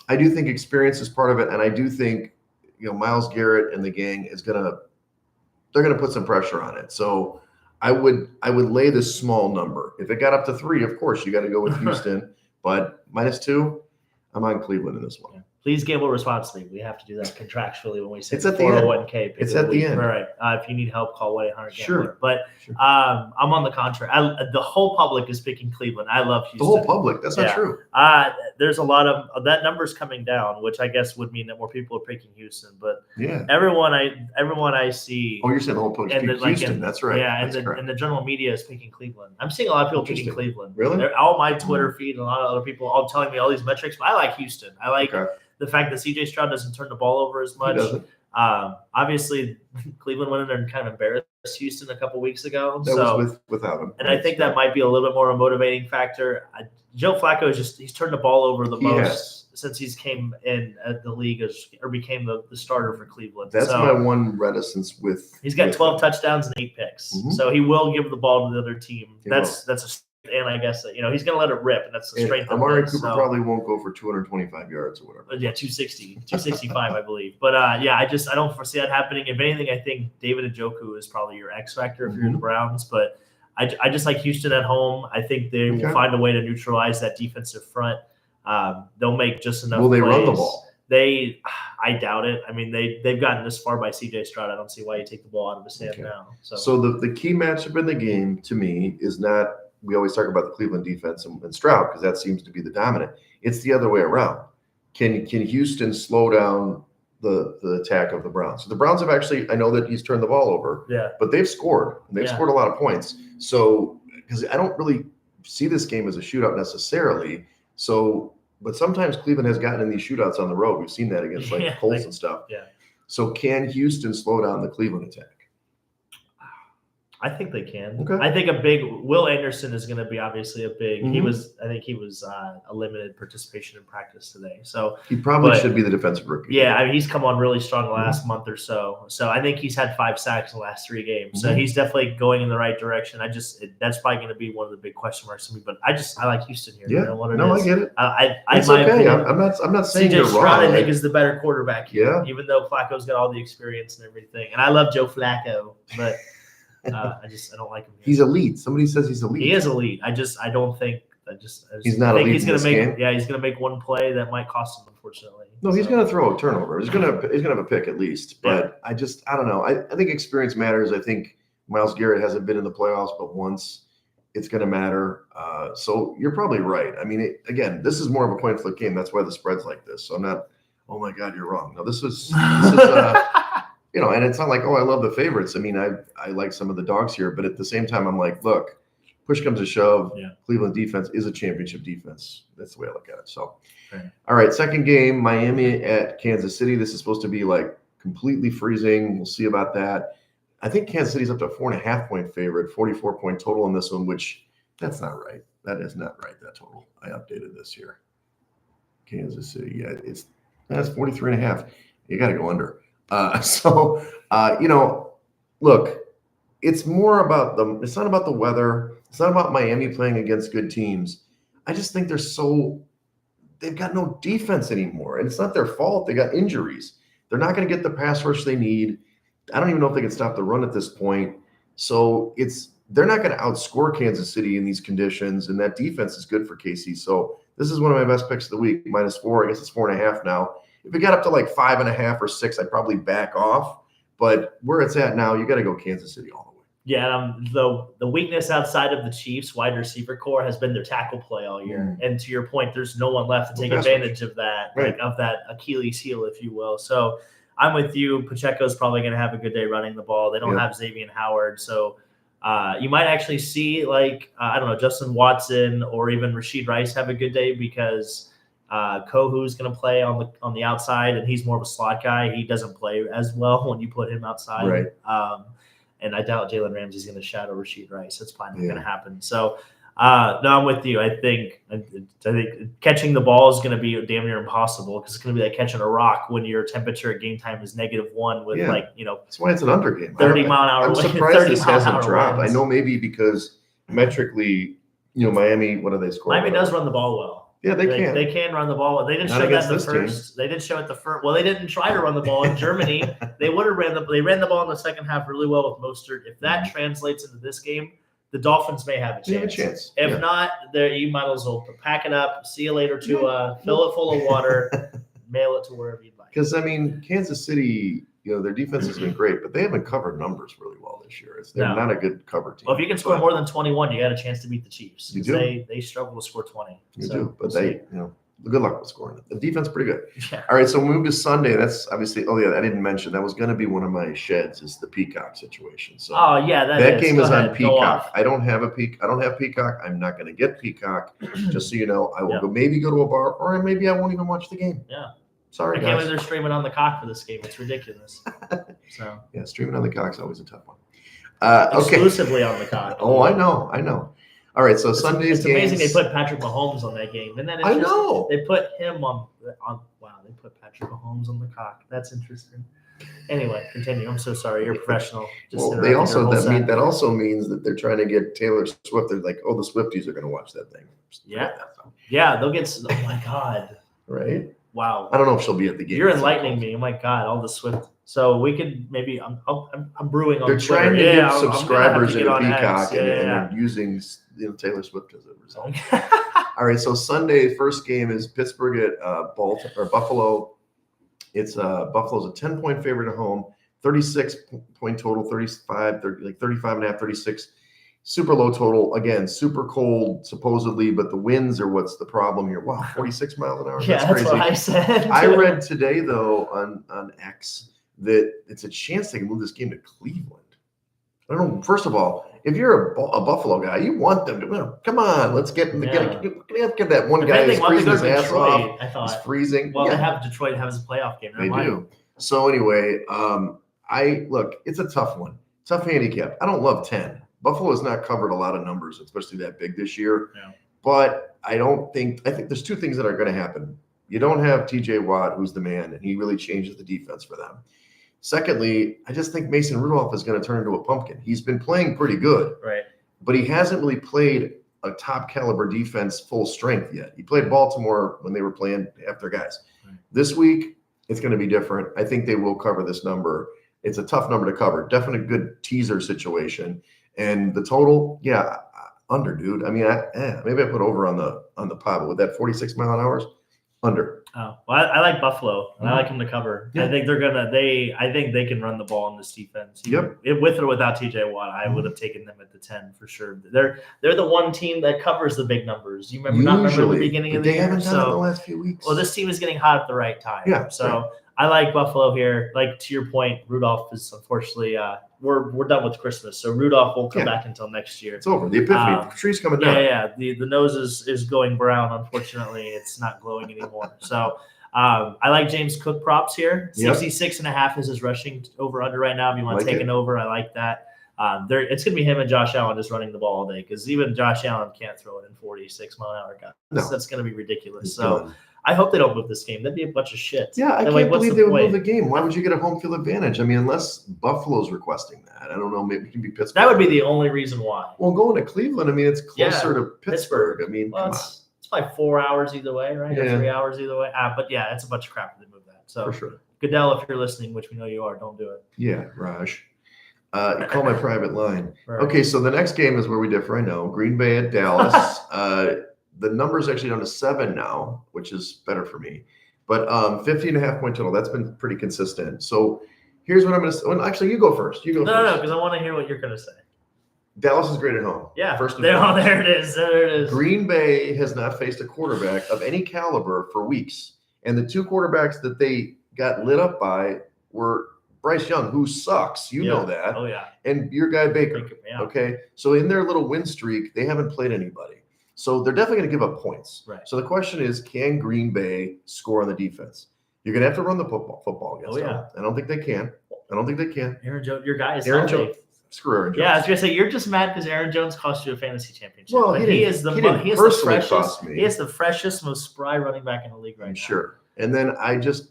I do think experience is part of it, and I do think Myles Garrett and the gang they're gonna put some pressure on it. So I would lay this small number. If it got up to 3, of course you got to go with Houston. But -2, I'm on Cleveland in this one. Yeah. Please gamble responsibly. We have to do that contractually when we say it's at 401k. The it's at the end. All right. If you need help, call 1-800-GAMBLER. Sure. But I'm on the contrary. The whole public is picking Cleveland. I love Houston. The whole public? That's not true. There's a lot of that number's coming down, which I guess would mean that more people are picking Houston. But everyone I see. Oh, you're saying the whole public is picking Houston. That's right. Yeah, and the general media is picking Cleveland. I'm seeing a lot of people picking Cleveland. Really? All my Twitter feed and a lot of other people all telling me all these metrics. But I like Houston. I like the fact that C.J. Stroud doesn't turn the ball over as much. He doesn't. Obviously, Cleveland went in there and kind of embarrassed Houston a couple weeks ago. That was without him. And I think that might be a little bit more a motivating factor. Joe Flacco he's turned the ball over the most since he's came in at the league or became the starter for Cleveland. That's my one reticence with. He's got 12 touchdowns and 8 picks, so he will give the ball to the other team. And I guess he's going to let it rip, and that's the strength of Amari Cooper probably won't go for 225 yards or whatever. Yeah, 265, I believe. But I don't foresee that happening. If anything, I think David Njoku is probably your X factor if you're the Browns. But I just like Houston at home. I think they will find a way to neutralize that defensive front. They'll make just enough. Will they plays. Run the ball? I doubt it. I mean, they've gotten this far by C.J. Stroud. I don't see why you take the ball out of his hand now. So the key matchup in the game to me is not. We always talk about the Cleveland defense and Stroud because that seems to be the dominant. It's the other way around. Can Houston slow down the attack of the Browns? So the Browns have actually, I know that he's turned the ball over, but they've scored. And they've scored a lot of points. So because I don't really see this game as a shootout necessarily. So, but sometimes Cleveland has gotten in these shootouts on the road. We've seen that against Colts and stuff. Yeah. So can Houston slow down the Cleveland attack? I think they can. Okay. I think Will Anderson is going to be obviously a big. I think he was a limited participation in practice today. So he probably should be the defensive rookie. Yeah, I mean, he's come on really strong the last month or so. So I think he's had 5 sacks in the last 3 games. So he's definitely going in the right direction. That's probably going to be one of the big question marks for me. But I like Houston here. Yeah, You know what it no, is. I get it. It's okay. Opinion, I'm not saying you're Stroud, wrong. I think is the better quarterback here. Yeah. Even though Flacco's got all the experience and everything, and I love Joe Flacco, but I don't like him here. He's elite. Somebody says he's elite. He is elite. I don't think. He's not elite. He's going to make. game. Yeah, he's going to make one play that might cost him, unfortunately. No, he's going to throw a turnover. He's going to have a pick at least. But I don't know. I think experience matters. I think Myles Garrett hasn't been in the playoffs but once. It's going to matter. So you're probably right. I mean, again, this is more of a coin flip game. That's why the spread's like this. So I'm not. Oh my God, you're wrong. No, this is and it's not like, oh, I love the favorites. I mean, I like some of the dogs here, but at the same time, I'm like, look, push comes to shove. Yeah. Cleveland defense is a championship defense. That's the way I look at it. So, All right, second game, Miami at Kansas City. This is supposed to be like completely freezing. We'll see about that. I think Kansas City's up to a 4.5-point favorite, 44-point total in this one, which that's not right. That is not right, that total. I updated this here. Kansas City, yeah, that's 43.5. You got to go under. Look, it's more about it's not about the weather. It's not about Miami playing against good teams. I just think they've got no defense anymore. And it's not their fault. They got injuries. They're not going to get the pass rush they need. I don't even know if they can stop the run at this point. So they're not going to outscore Kansas City in these conditions. And that defense is good for KC. So this is one of my best picks of the week, -4. I guess it's 4.5 now. If it got up to like 5.5 or 6, I'd probably back off. But where it's at now, you got to go Kansas City all the way. Yeah, the weakness outside of the Chiefs' wide receiver core has been their tackle play all year. And to your point, there's no one left to take advantage of that, of that Achilles heel, if you will. So I'm with you. Pacheco's probably going to have a good day running the ball. They don't have Xavier Howard, so you might actually see Justin Watson or even Rashid Rice have a good day because Kohu's going to play on the outside, and he's more of a slot guy. He doesn't play as well when you put him outside. Right. And I doubt Jalen Ramsey's going to shadow Rashid Rice. That's probably not going to happen. So, no, I'm with you. I think catching the ball is going to be damn near impossible because it's going to be like catching a rock when your temperature at game time is -1 with That's why it's an under game. 30-mile-an-hour. I'm surprised this hasn't dropped. I know maybe because metrically, Miami. What do they score? Miami does run the ball well. Yeah, they can. They can run the ball. They didn't show that in the first. They didn't show it the first. Well, they didn't try to run the ball in Germany. They would have They ran the ball in the second half really well with Mostert. If that translates into this game, the Dolphins may have a chance. If not, you might as well pack it up. See you later, Tua. Fill it full of water. Mail it to wherever you'd like. Because Kansas City, their defense has been great, but they haven't covered numbers really well this year. They're not a good cover team. Well, if you can score more than 21, you got a chance to beat the Chiefs. You do. They struggle to score 20. You do, but good luck with scoring it. The defense pretty good. Yeah. All right, so we move to Sunday. That's obviously. Oh yeah, I didn't mention that was going to be one of my sheds. Is the Peacock situation. So that game is on Peacock. I don't have Peacock. I'm not going to get Peacock. Just so you know, I will maybe go to a bar, or maybe I won't even watch the game. Yeah. Sorry, I can't believe they're streaming on the cock for this game. It's ridiculous. So yeah, streaming on the cock's always a tough one. Exclusively on the cock. Oh, I know. All right, so Sunday's It's amazing they put Patrick Mahomes on that game, and then I know they put him on. Wow, they put Patrick Mahomes on the cock. That's interesting. Anyway, continue. I'm so sorry. You're a professional. That also means that they're trying to get Taylor Swift. They're like, oh, the Swifties are going to watch that thing. Yeah, they'll get. Oh my God. Right. Wow. I don't know if she'll be at the game. You're enlightening me. Oh my God, all the Swift. So we could maybe I'm brewing on. They're Twitter. trying to get subscribers into Peacock, and they're using Taylor Swift as a result. All right, so Sunday first game is Pittsburgh at Buffalo. It's Buffalo's a 10-point favorite at home, 36-point total, 35.5, 36. Super low total. Again, super cold, supposedly, but the winds are what's the problem here. Wow, 46 miles an hour. Yeah, that's what I said. I read today, though, on X that it's a chance they can move this game to Cleveland. I don't know. First of all, if you're a Buffalo guy, you want them to come on. Let's get that one guy who's freezing his ass off. I thought he's freezing. Well, they have Detroit have his playoff game. They do. So anyway, it's a tough one. tough handicap. I don't love 10. Buffalo has not covered a lot of numbers, especially that big this year. Yeah. But I think there's two things that are going to happen. You don't have TJ Watt, who's the man, and he really changes the defense for them. Secondly, I just think Mason Rudolph is going to turn into a pumpkin. He's been playing pretty good, Right. but he hasn't really played a top caliber defense full strength yet. He played Baltimore when they were playing half their guys. Right. This week, it's going to be different. I think they will cover this number. It's a tough number to cover. Definitely a good teaser situation. And the total, yeah, under, dude. I mean, maybe I put over on the pod, but with that 46 mile an hour, under. Oh, well, I like Buffalo, and I like them to cover. Yeah. I think I think they can run the ball in this defense. Yep. With or without TJ Watt, I would have taken them at the 10 for sure. They're the one team that covers the big numbers. You remember the beginning of the they year? haven't done it in the last few weeks. Well, this team is getting hot at the right time. Yeah. So right. I like Buffalo here. Like to your point, Rudolph is unfortunately we're done with Christmas, so Rudolph won't come back until next year. It's over. The epiphany, the tree's coming down. Yeah. The nose is going brown. Unfortunately, it's not glowing anymore. So I like James Cook props here. 66.5 is his rushing over under right now. If you want to take an over, I like that. It's going to be him and Josh Allen just running the ball all day because even Josh Allen can't throw it in 46 mile an hour guys. No. That's going to be ridiculous. I hope they don't move this game. That'd be a bunch of shit. Yeah, I can't believe they would move the game. Why would you get a home field advantage? I mean, unless Buffalo's requesting that. I don't know. Maybe it can be Pittsburgh. That would be the only reason why. Well, going to Cleveland, I mean, it's closer to Pittsburgh. I mean, come on. It's like 4 hours either way, right? Yeah. Or 3 hours either way. But yeah, it's a bunch of crap to move that. So for sure. Goodell, if you're listening, which we know you are, don't do it. Yeah, Raj. Call my private line. Right. Okay, so the next game is where we differ. I know. Green Bay at Dallas. The number is actually down to 7 now, which is better for me. But 50.5 point total. That's been pretty consistent. So here's what I'm going to say. Well, actually, you go first. You go first. No, because I want to hear what you're going to say. Dallas is great at home. Yeah. First there it is. There it is. Green Bay has not faced a quarterback of any caliber for weeks. And the two quarterbacks that they got lit up by were Bryce Young, who sucks. You know that. Oh, yeah. And your guy Baker. Yeah. Okay. So in their little win streak, they haven't played anybody. So they're definitely going to give up points. Right. So the question is, can Green Bay score on the defense? You're going to have to run the football against them. I don't think they can. Aaron Jones, your guy is Aaron Jones. Screw Aaron Jones. Yeah, I was going to say, you're just mad because Aaron Jones cost you a fantasy championship. Well, he is the freshest, most spry running back in the league right now. Sure. And then I just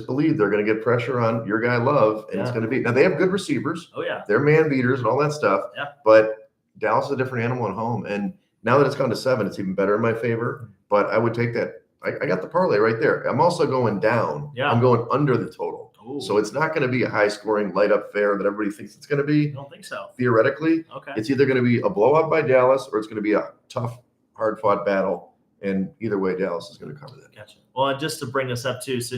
believe they're going to get pressure on your guy Love, and it's going to be – now, they have good receivers. Oh, yeah. They're man beaters and all that stuff. Yeah. But Dallas is a different animal at home. And now that it's gone to 7, it's even better in my favor. But I would take that. I got the parlay right there. I'm also going down. Yeah. I'm going under the total. Ooh. So it's not going to be a high-scoring, light-up affair that everybody thinks it's going to be. I don't think so. Theoretically. Okay. It's either going to be a blowout by Dallas or it's going to be a tough, hard-fought battle. And either way, Dallas is going to cover that. Gotcha. Well, and just to bring this up too, so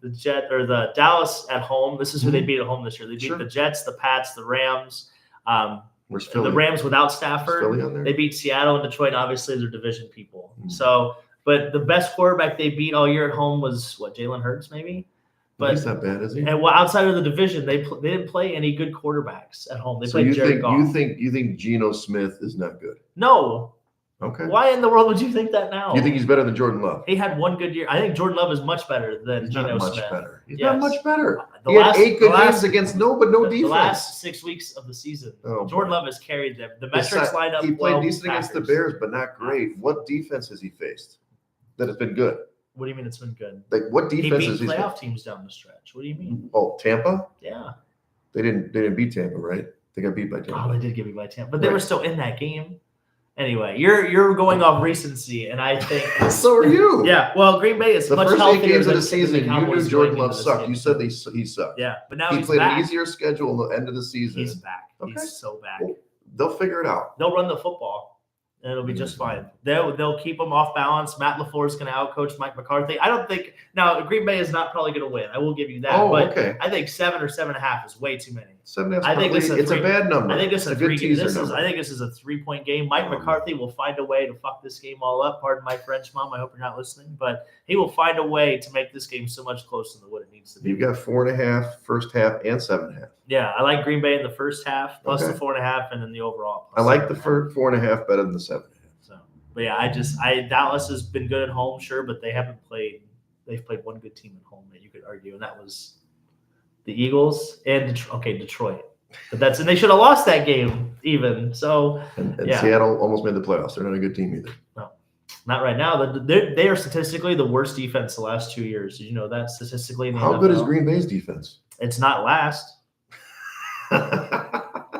the Dallas at home, this is who they beat at home this year. They beat the Jets, the Pats, the Rams. Where's Philly? The Rams without Stafford. Philly on there? They beat Seattle and Detroit. Obviously, they're division people. So, but the best quarterback they beat all year at home was Jalen Hurts, maybe. But he's not bad, is he? And outside of the division, they didn't play any good quarterbacks at home. They So played Jared Goff. you think Geno Smith is not good? No. Okay. Why in the world would you think that now? You think he's better than Jordan Love? He had one good year. I think Jordan Love is much better than Geno Smith. Better. He's not much better. He had 8 good games against no defense. The last 6 weeks of the season, Jordan Love has carried them. The metrics line up. He played decent against the Bears, but not great. What defense has he faced that has been good? What do you mean it's been good? Like what defense has he he beat playoff faced? teams down the stretch. What do you mean? Oh, Tampa? Yeah. They didn't beat Tampa, right? They got beat by Tampa. Oh, they did get beat by Tampa, but they were still in that game. Anyway, you're going off recency, and I think so are you. Yeah, well, Green Bay is the much first 8 healthier games of than the season. You knew Jordan Love sucked. You said he sucked. Yeah, but now he he's played back. an easier schedule at the end of the season. He's back. Okay. He's so back. Well, they'll figure it out. They'll run the football, and it'll be just fine. They'll keep them off balance. Matt LaFleur is going to outcoach Mike McCarthy. I don't think now Green Bay is not probably going to win. I will give you that. Oh, but okay. I think 7 or 7.5 is way too many. 7.5. I think it's a bad number. I think this is a good teaser number. I think this is a 3-point game. Mike McCarthy will find a way to fuck this game all up. Pardon my French, Mom. I hope you're not listening, but he will find a way to make this game so much closer than what it needs to be. You've got 4.5 first half and 7.5. Yeah, I like Green Bay in the first half plus the 4.5, and then the overall. I like the 4.5 better than the 7.5. So, but yeah, Dallas has been good at home, sure, but they haven't played. They've played one good team at home that you could argue, and that was the Eagles and Detroit. But and they should have lost that game even. So And yeah. Seattle almost made the playoffs. They're not a good team either. No, not right now. They are statistically the worst defense the last 2 years. Did you know that statistically in the How NFL? good is Green Bay's defense? It's not last.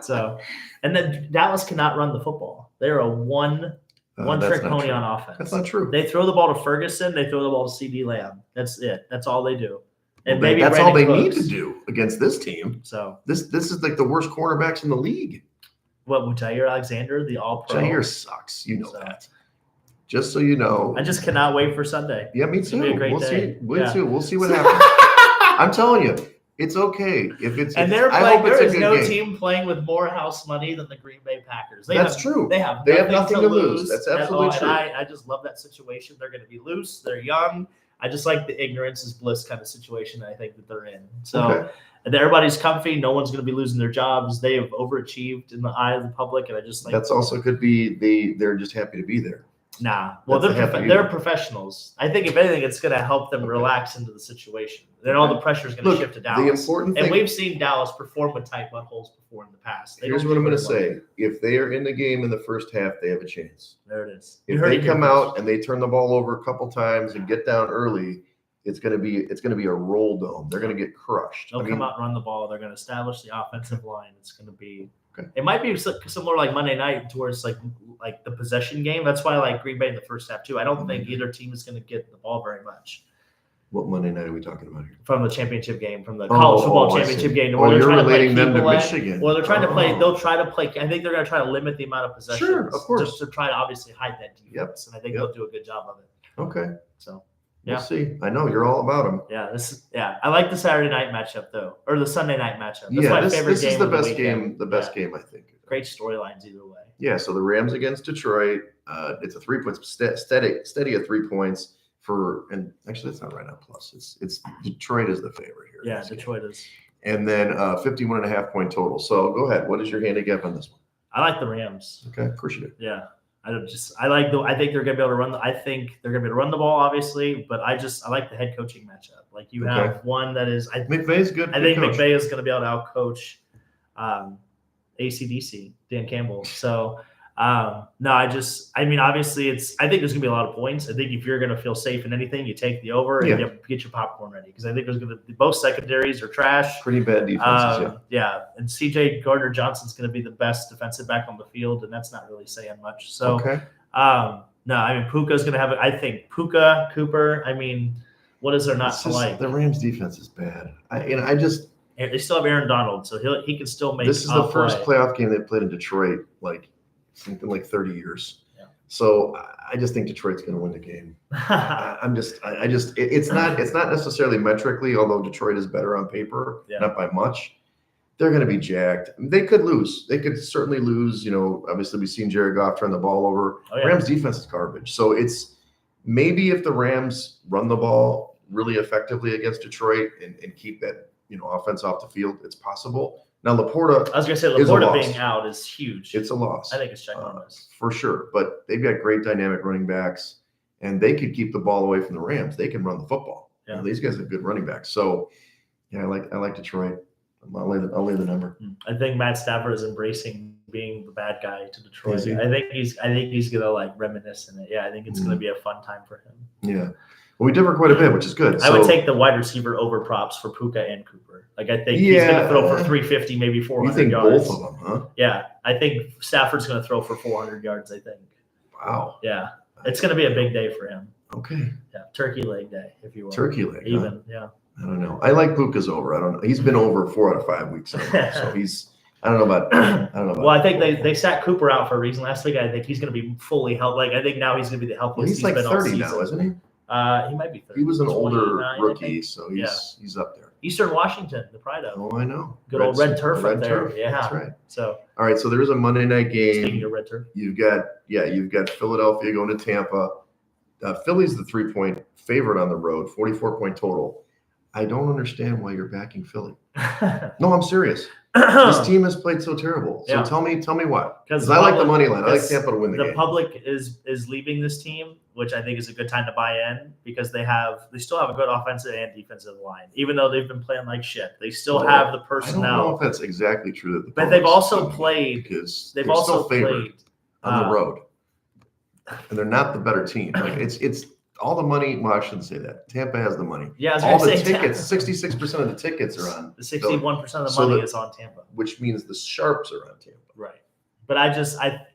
So, and then Dallas cannot run the football. They're a one trick pony on offense. That's not true. They throw the ball to Ferguson. They throw the ball to CD Lamb. That's it. That's all they do. And Well, maybe that's all they Brandon need Cooks. to do against this team. So this is like the worst cornerbacks in the league. what? Jair Alexander, the All-Pro. Jair sucks. You know that. Just so you know. I just cannot wait for Sunday. Yeah, me It's too. gonna be a great We'll day. see. We'll see what happens. I'm telling you, it's okay if it's. And there is no team playing with more house money than the Green Bay Packers. That's true. They have nothing to lose. That's absolutely true. And I just love that situation. They're going to be loose. They're young. I just like the ignorance is bliss kind of situation I think that they're in. So and everybody's comfy. No one's going to be losing their jobs. They have overachieved in the eye of the public, and I just like that's also could be they're just happy to be there. Nah. Well, they're professionals. I think if anything, it's going to help them relax into the situation. Then all the pressure is going to shift to Dallas. The important thing, and we've seen Dallas perform with tight buttholes before in the past. Here's what I'm going to say: if they are in the game in the first half, they have a chance. There it is. If they come out and they turn the ball over a couple times and get down early, it's going to be a roll dome. They're going to get crushed. They'll come out and run the ball. They're going to establish the offensive line. It's going to be. It might be similar like Monday night towards like the possession game. That's why I like Green Bay in the first half too. I don't think either team is going to get the ball very much. What Monday night are we talking about here? From the championship game, from the college football championship game. Where they're trying to play them to Michigan. Well, they're trying to play. They'll try to play. I think they're going to try to limit the amount of possessions. Sure, of course. Just to try to obviously hide that defense, and I think they'll do a good job of it. Okay. So. We'll see. I know you're all about them. Yeah, I like the Saturday night matchup though, or the Sunday night matchup. That's my favorite game. This is the best game. The best game, I think. Great storylines either way. Yeah. So the Rams against Detroit. It's a 3 points steady at 3 points and actually that's not right now. Plus, it's Detroit is the favorite here. Yeah, Detroit is. And then 51.5 point total. So go ahead. What is your handicap on this one? I like the Rams. Okay, of course you do. Yeah. I think they're going to be able to run. I think they're going to be able to run the ball, obviously, but I like the head coaching matchup. Like you have one that is. McVay's good. I think McVay is going to be able to outcoach ACDC, Dan Campbell. So no, obviously I think there's going to be a lot of points. I think if you're going to feel safe in anything, you take the over and you get your popcorn ready because I think there's going to be both secondaries are trash. Pretty bad defenses. Yeah, and CJ Gardner-Johnson's going to be the best defensive back on the field, and that's not really saying much. So, no, Puka's going to have it. I think Puka, Cooper. What is there not to like? The Rams defense is bad. They still have Aaron Donald, so he can still make. This is the first playoff game they played in Detroit, something like 30 years. Yeah. So I just think Detroit's going to win the game. It's not necessarily metrically, although Detroit is better on paper, not by much. They're going to be jacked. They could lose. They could certainly lose. Obviously we've seen Jared Goff turn the ball over. Rams defense is garbage. So it's maybe if the Rams run the ball really effectively against Detroit and keep that, offense off the field, it's possible. Now, Laporta. I was going to say Laporta being out is huge. It's a loss. I think it's ginormous. For sure. But they've got great dynamic running backs, and they could keep the ball away from the Rams. They can run the football. Yeah. These guys have good running backs. So, yeah, I like Detroit. I'll lay the number. I think Matt Stafford is embracing being the bad guy to Detroit. I think he's gonna reminisce in it. Yeah, I think it's gonna be a fun time for him. Yeah. Well, we differ quite a bit, which is good. I would take the wide receiver over props for Puka and Cooper. I think he's going to throw for 350, maybe 400 yards. You think both of them, huh? Yeah. I think Stafford's going to throw for 400 yards, I think. Wow. Yeah. It's going to be a big day for him. Okay. Yeah. Turkey leg day, if you will. Turkey leg. Even, yeah. I don't know. I like Puka's over. I don't know. He's been over 4 out of 5 weeks. So I don't know about. Well, I think they sat Cooper out for a reason last week. I think he's going to be fully healthy. I think now he's going to be the healthiest. Well, he's like 30 now, isn't he? He might be 30. He was an older rookie, so he's up there. Eastern Washington, the pride of. Oh, I know. Good old red turf up there. Turf. Yeah, that's right. So all right, so there is a Monday night game. Speaking of red turf, you've got Philadelphia going to Tampa. Philly's the 3-point favorite on the road, 44-point total. I don't understand why you're backing Philly. No, I'm serious. This team has played so terrible. So Yeah. tell me why. 'Cause Because I like the public- money line. I like because Tampa to win the game. public is leaving this team, which I think is a good time to buy in because they still have a good offensive and defensive line, even though they've been playing like shit. They still have the I don't know personnel. if that's exactly true. That the But they've public's also doing it played. because They've they're also still favored played on the road, and they're not the better team. Like it's all the money. Well, I shouldn't say that. Tampa has the money. Yeah, I was All gonna the say tickets, Tampa. 66% of the tickets are on, 61% of the So money the- is on Tampa. which means the sharps are on Tampa. Right. But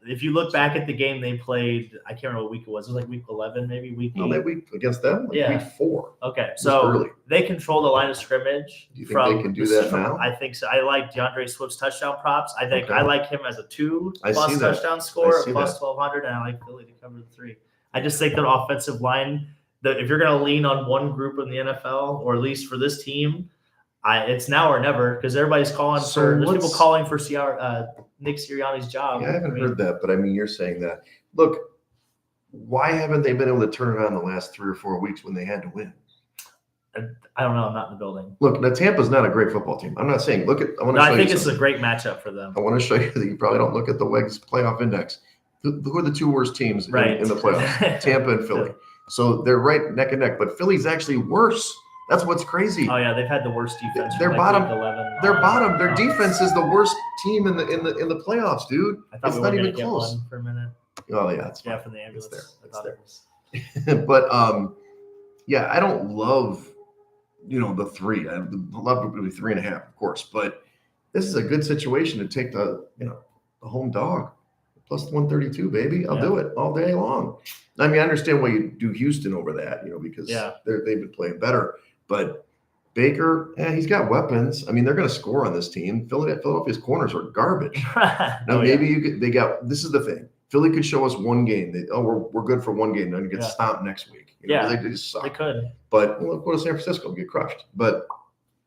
if you look back at the game they played, I can't remember what week it was. It was like week 11, maybe week 8. No, that week against them, like Yeah. week 4. Okay, was so early. they control the line of scrimmage. Do you think they can do that now? I think so. I like DeAndre Swift's touchdown props. I think Okay. I like him as a 2 I plus see that. touchdown score, I see plus that. 1,200, and I like Philly to cover the 3. I just think their offensive line, that if you're going to lean on one group in the NFL, or at least for this team, it's now or never because everybody's calling there's people calling for Nick Sirianni's job. Yeah, I haven't heard that, but I mean, you're saying that. Look, why haven't they been able to turn it on the last 3 or 4 weeks when they had to win? I don't know. I'm not in the building. Look, now Tampa's not a great football team. I'm not saying. I want to show you I think it's something. a great matchup for them. I want to show you that you probably don't look at the Wegs playoff index. Who are the 2 worst teams in the playoffs? Tampa and Philly. So they're right neck and neck, but Philly's actually worse. That's what's crazy. Oh yeah, they've had the worst defense. They're from bottom. Week 11. They're bottom. Their defense is the worst team in the playoffs, dude. I thought It's we not were even gonna get close. one for a minute. Oh yeah, it's Yeah, fine. from the ambulance. there. I It's thought there. it was. But yeah, I don't love the 3. I love it to be 3.5, of course. But this is a good situation to take the home dog plus 132, baby. I'll do it all day long. I mean, I understand why you do Houston over that, because they've been playing better. But Baker, he's got weapons. I mean, they're going to score on this team. Philadelphia's corners are garbage. Now, this is the thing. Philly could show us one game. We're good for one game. Then get stomped next week. They just suck. They could. But we'll go to San Francisco and get crushed. But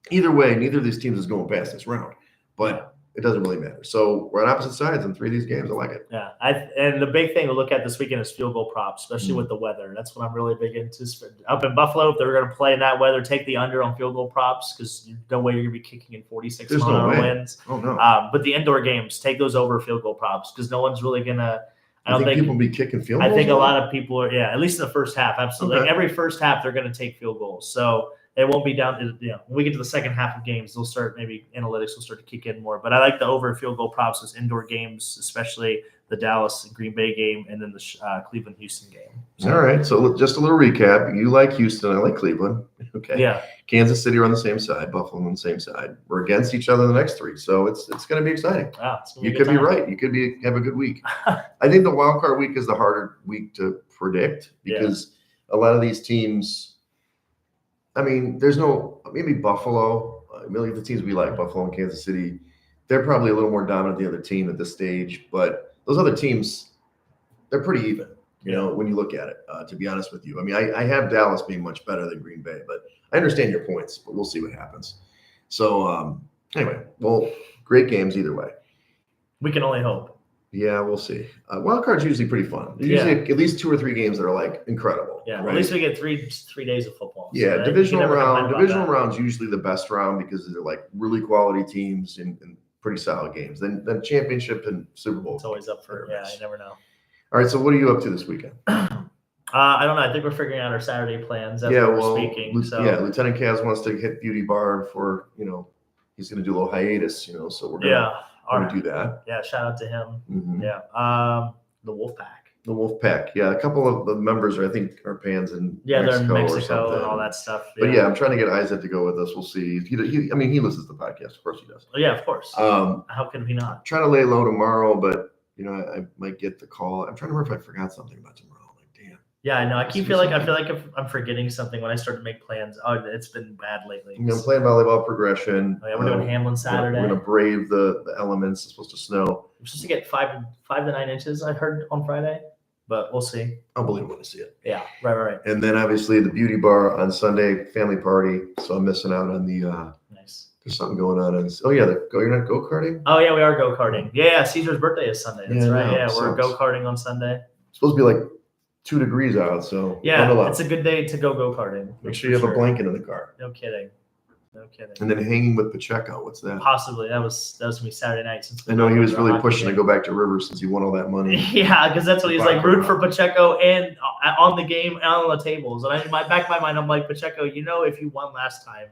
either way, neither of these teams is going past this round. But it doesn't really matter. So we're on opposite sides in 3 of these games. I like it. Yeah, and the big thing to look at this weekend is field goal props, especially with the weather. That's what I'm really big into. Up in Buffalo, if they're going to play in that weather, take the under on field goal props because no way you're going to be kicking in 46 mile-an-hour winds. Oh no! But the indoor games, take those over field goal props because no one's really going to. I don't think people will be kicking field goals. I think a lot of people are. Yeah, at least in the first half, absolutely. Okay. Like every first half, they're going to take field goals. So it won't be down to, when we get to the second half of games, they'll start, maybe analytics will start to kick in more. But I like the over field goal props as indoor games, especially the Dallas and Green Bay game and then the Cleveland Houston game. So, all right. So just a little recap. You like Houston. I like Cleveland. Okay. Yeah. Kansas City are on the same side. Buffalo on the same side. We're against each other in the next 3. So it's going to be exciting. Wow, You could be right. You could have a good week. I think the wild card week is the harder week to predict because a lot of these teams, I mean, maybe Buffalo, maybe the teams we like, Buffalo and Kansas City, they're probably a little more dominant than the other team at this stage. But those other teams, they're pretty even, when you look at it, to be honest with you. I mean, I have Dallas being much better than Green Bay, but I understand your points, but we'll see what happens. So anyway, great games either way. We can only hope. Yeah, we'll see. Wild card's usually pretty fun. Usually at least 2 or 3 games that are like incredible. Yeah, right? At least we get three days of football. Yeah, so divisional round's usually the best round because they're like really quality teams and pretty solid games. Then championship and Super Bowl. It's always up for you never know. All right, so what are you up to this weekend? I don't know. I think we're figuring out our Saturday plans as we're speaking. Lieutenant Kaz wants to hit Beauty Bar for he's going to do a little hiatus. So we're going to do that. Yeah, shout out to him. Mm-hmm. Yeah, the Wolfpack. The Wolfpack. Yeah, a couple of the members I think are fans in they're in or Mexico something. and all that stuff. But I'm trying to get Isaac to go with us. We'll see. He listens to the podcast. Of course he does. Oh, yeah, of course. How can he not? Trying to lay low tomorrow, but I might get the call. I'm trying to remember if I forgot something about tomorrow. Like, damn. Yeah, I know. I feel like if I'm forgetting something when I start to make plans. Oh, it's been bad lately. I'm playing volleyball progression. Oh, yeah, we're doing Hamlin Saturday. We're gonna brave the elements. It's supposed to snow. We're supposed to get 5 to 9 inches. I heard on Friday, but we'll see. Unbelievable to see it. Yeah, right. And then obviously the beauty bar on Sunday, family party. So I'm missing out on the. Nice. There's something going on. You're not go-karting? Oh yeah, we are go-karting. Yeah, Caesar's birthday is Sunday. That's right. No, Yeah, we're go-karting on Sunday. It's supposed to be like 2 degrees out, so yeah, it's a good day to go-karting. Make sure you have a blanket in the car. No kidding. No kidding. And then hanging with Pacheco. What's that? Possibly that was gonna be Saturday night. Since I know he was really pushing to go back to Rivers since he won all that money. Yeah, because that's what he's like, root for Pacheco and on the game and on the tables. And in my back of my mind, I'm like, Pacheco, if you won last time,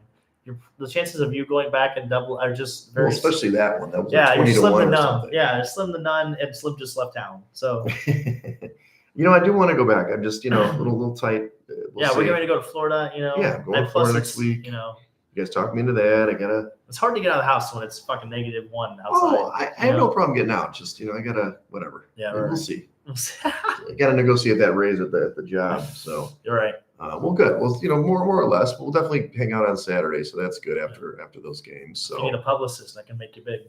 the chances of you going back and double are just very. Well, especially that one. That was yeah, like 20 you're to slim 1 to or none. something. Yeah, slim to none, and Slim just left town. So. I do want to go back. I'm just, a little tight. We're getting ready to go to Florida. Yeah, going to Florida next week. You guys talk me into that. It's hard to get out of the house when it's fucking -1 outside. Oh, I have no problem getting out. Just, I gotta whatever. Yeah, right. We'll see. I gotta negotiate that raise at the job. So you're right. Well, good. Well, more or less, we'll definitely hang out on Saturday. So that's good after those games. So you need a publicist that can make you big.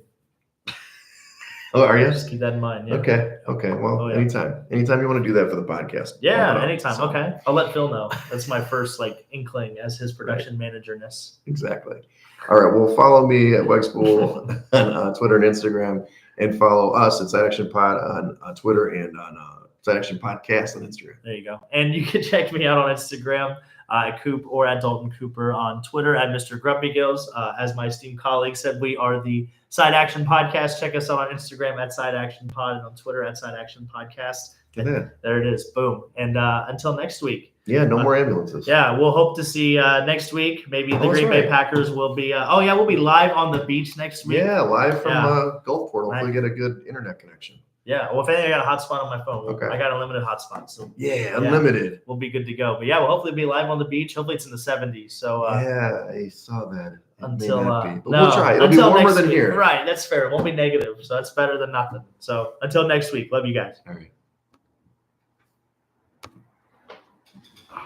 Oh, are you? Just keep that in mind. Yeah. Okay. Well, anytime you want to do that for the podcast. Yeah, anytime. So. Okay. I'll let Phil know. That's my first inkling as his production manager-ness. Exactly. All right. Well, follow me at Wegs on Twitter and Instagram, and follow us at Side Action Pod on Twitter and on Side Action Podcast on Instagram. There you go. And you can check me out on Instagram at Coop or at Dalton Cooper, on Twitter at Mr. Grumpy Gills. As my esteemed colleague said, we are the Side Action Podcast. Check us out on Instagram at Side Action Pod and on Twitter at Side Action Podcast. There it is. Boom. And until next week. Yeah, no more ambulances. Yeah, we'll hope to see next week. Maybe the Green Bay Packers will be. We'll be live on the beach next week. Yeah, live from Gulfport. Hopefully, get a good internet connection. Yeah, well, if anything, I got a hotspot on my phone. Okay. I got a limited hotspot. So unlimited. We'll be good to go. But we'll hopefully be live on the beach. Hopefully it's in the 70s. So I saw that. We'll try. It'll be warmer than here. Right, that's fair. It won't be negative. So that's better than nothing. So until next week, love you guys. All right.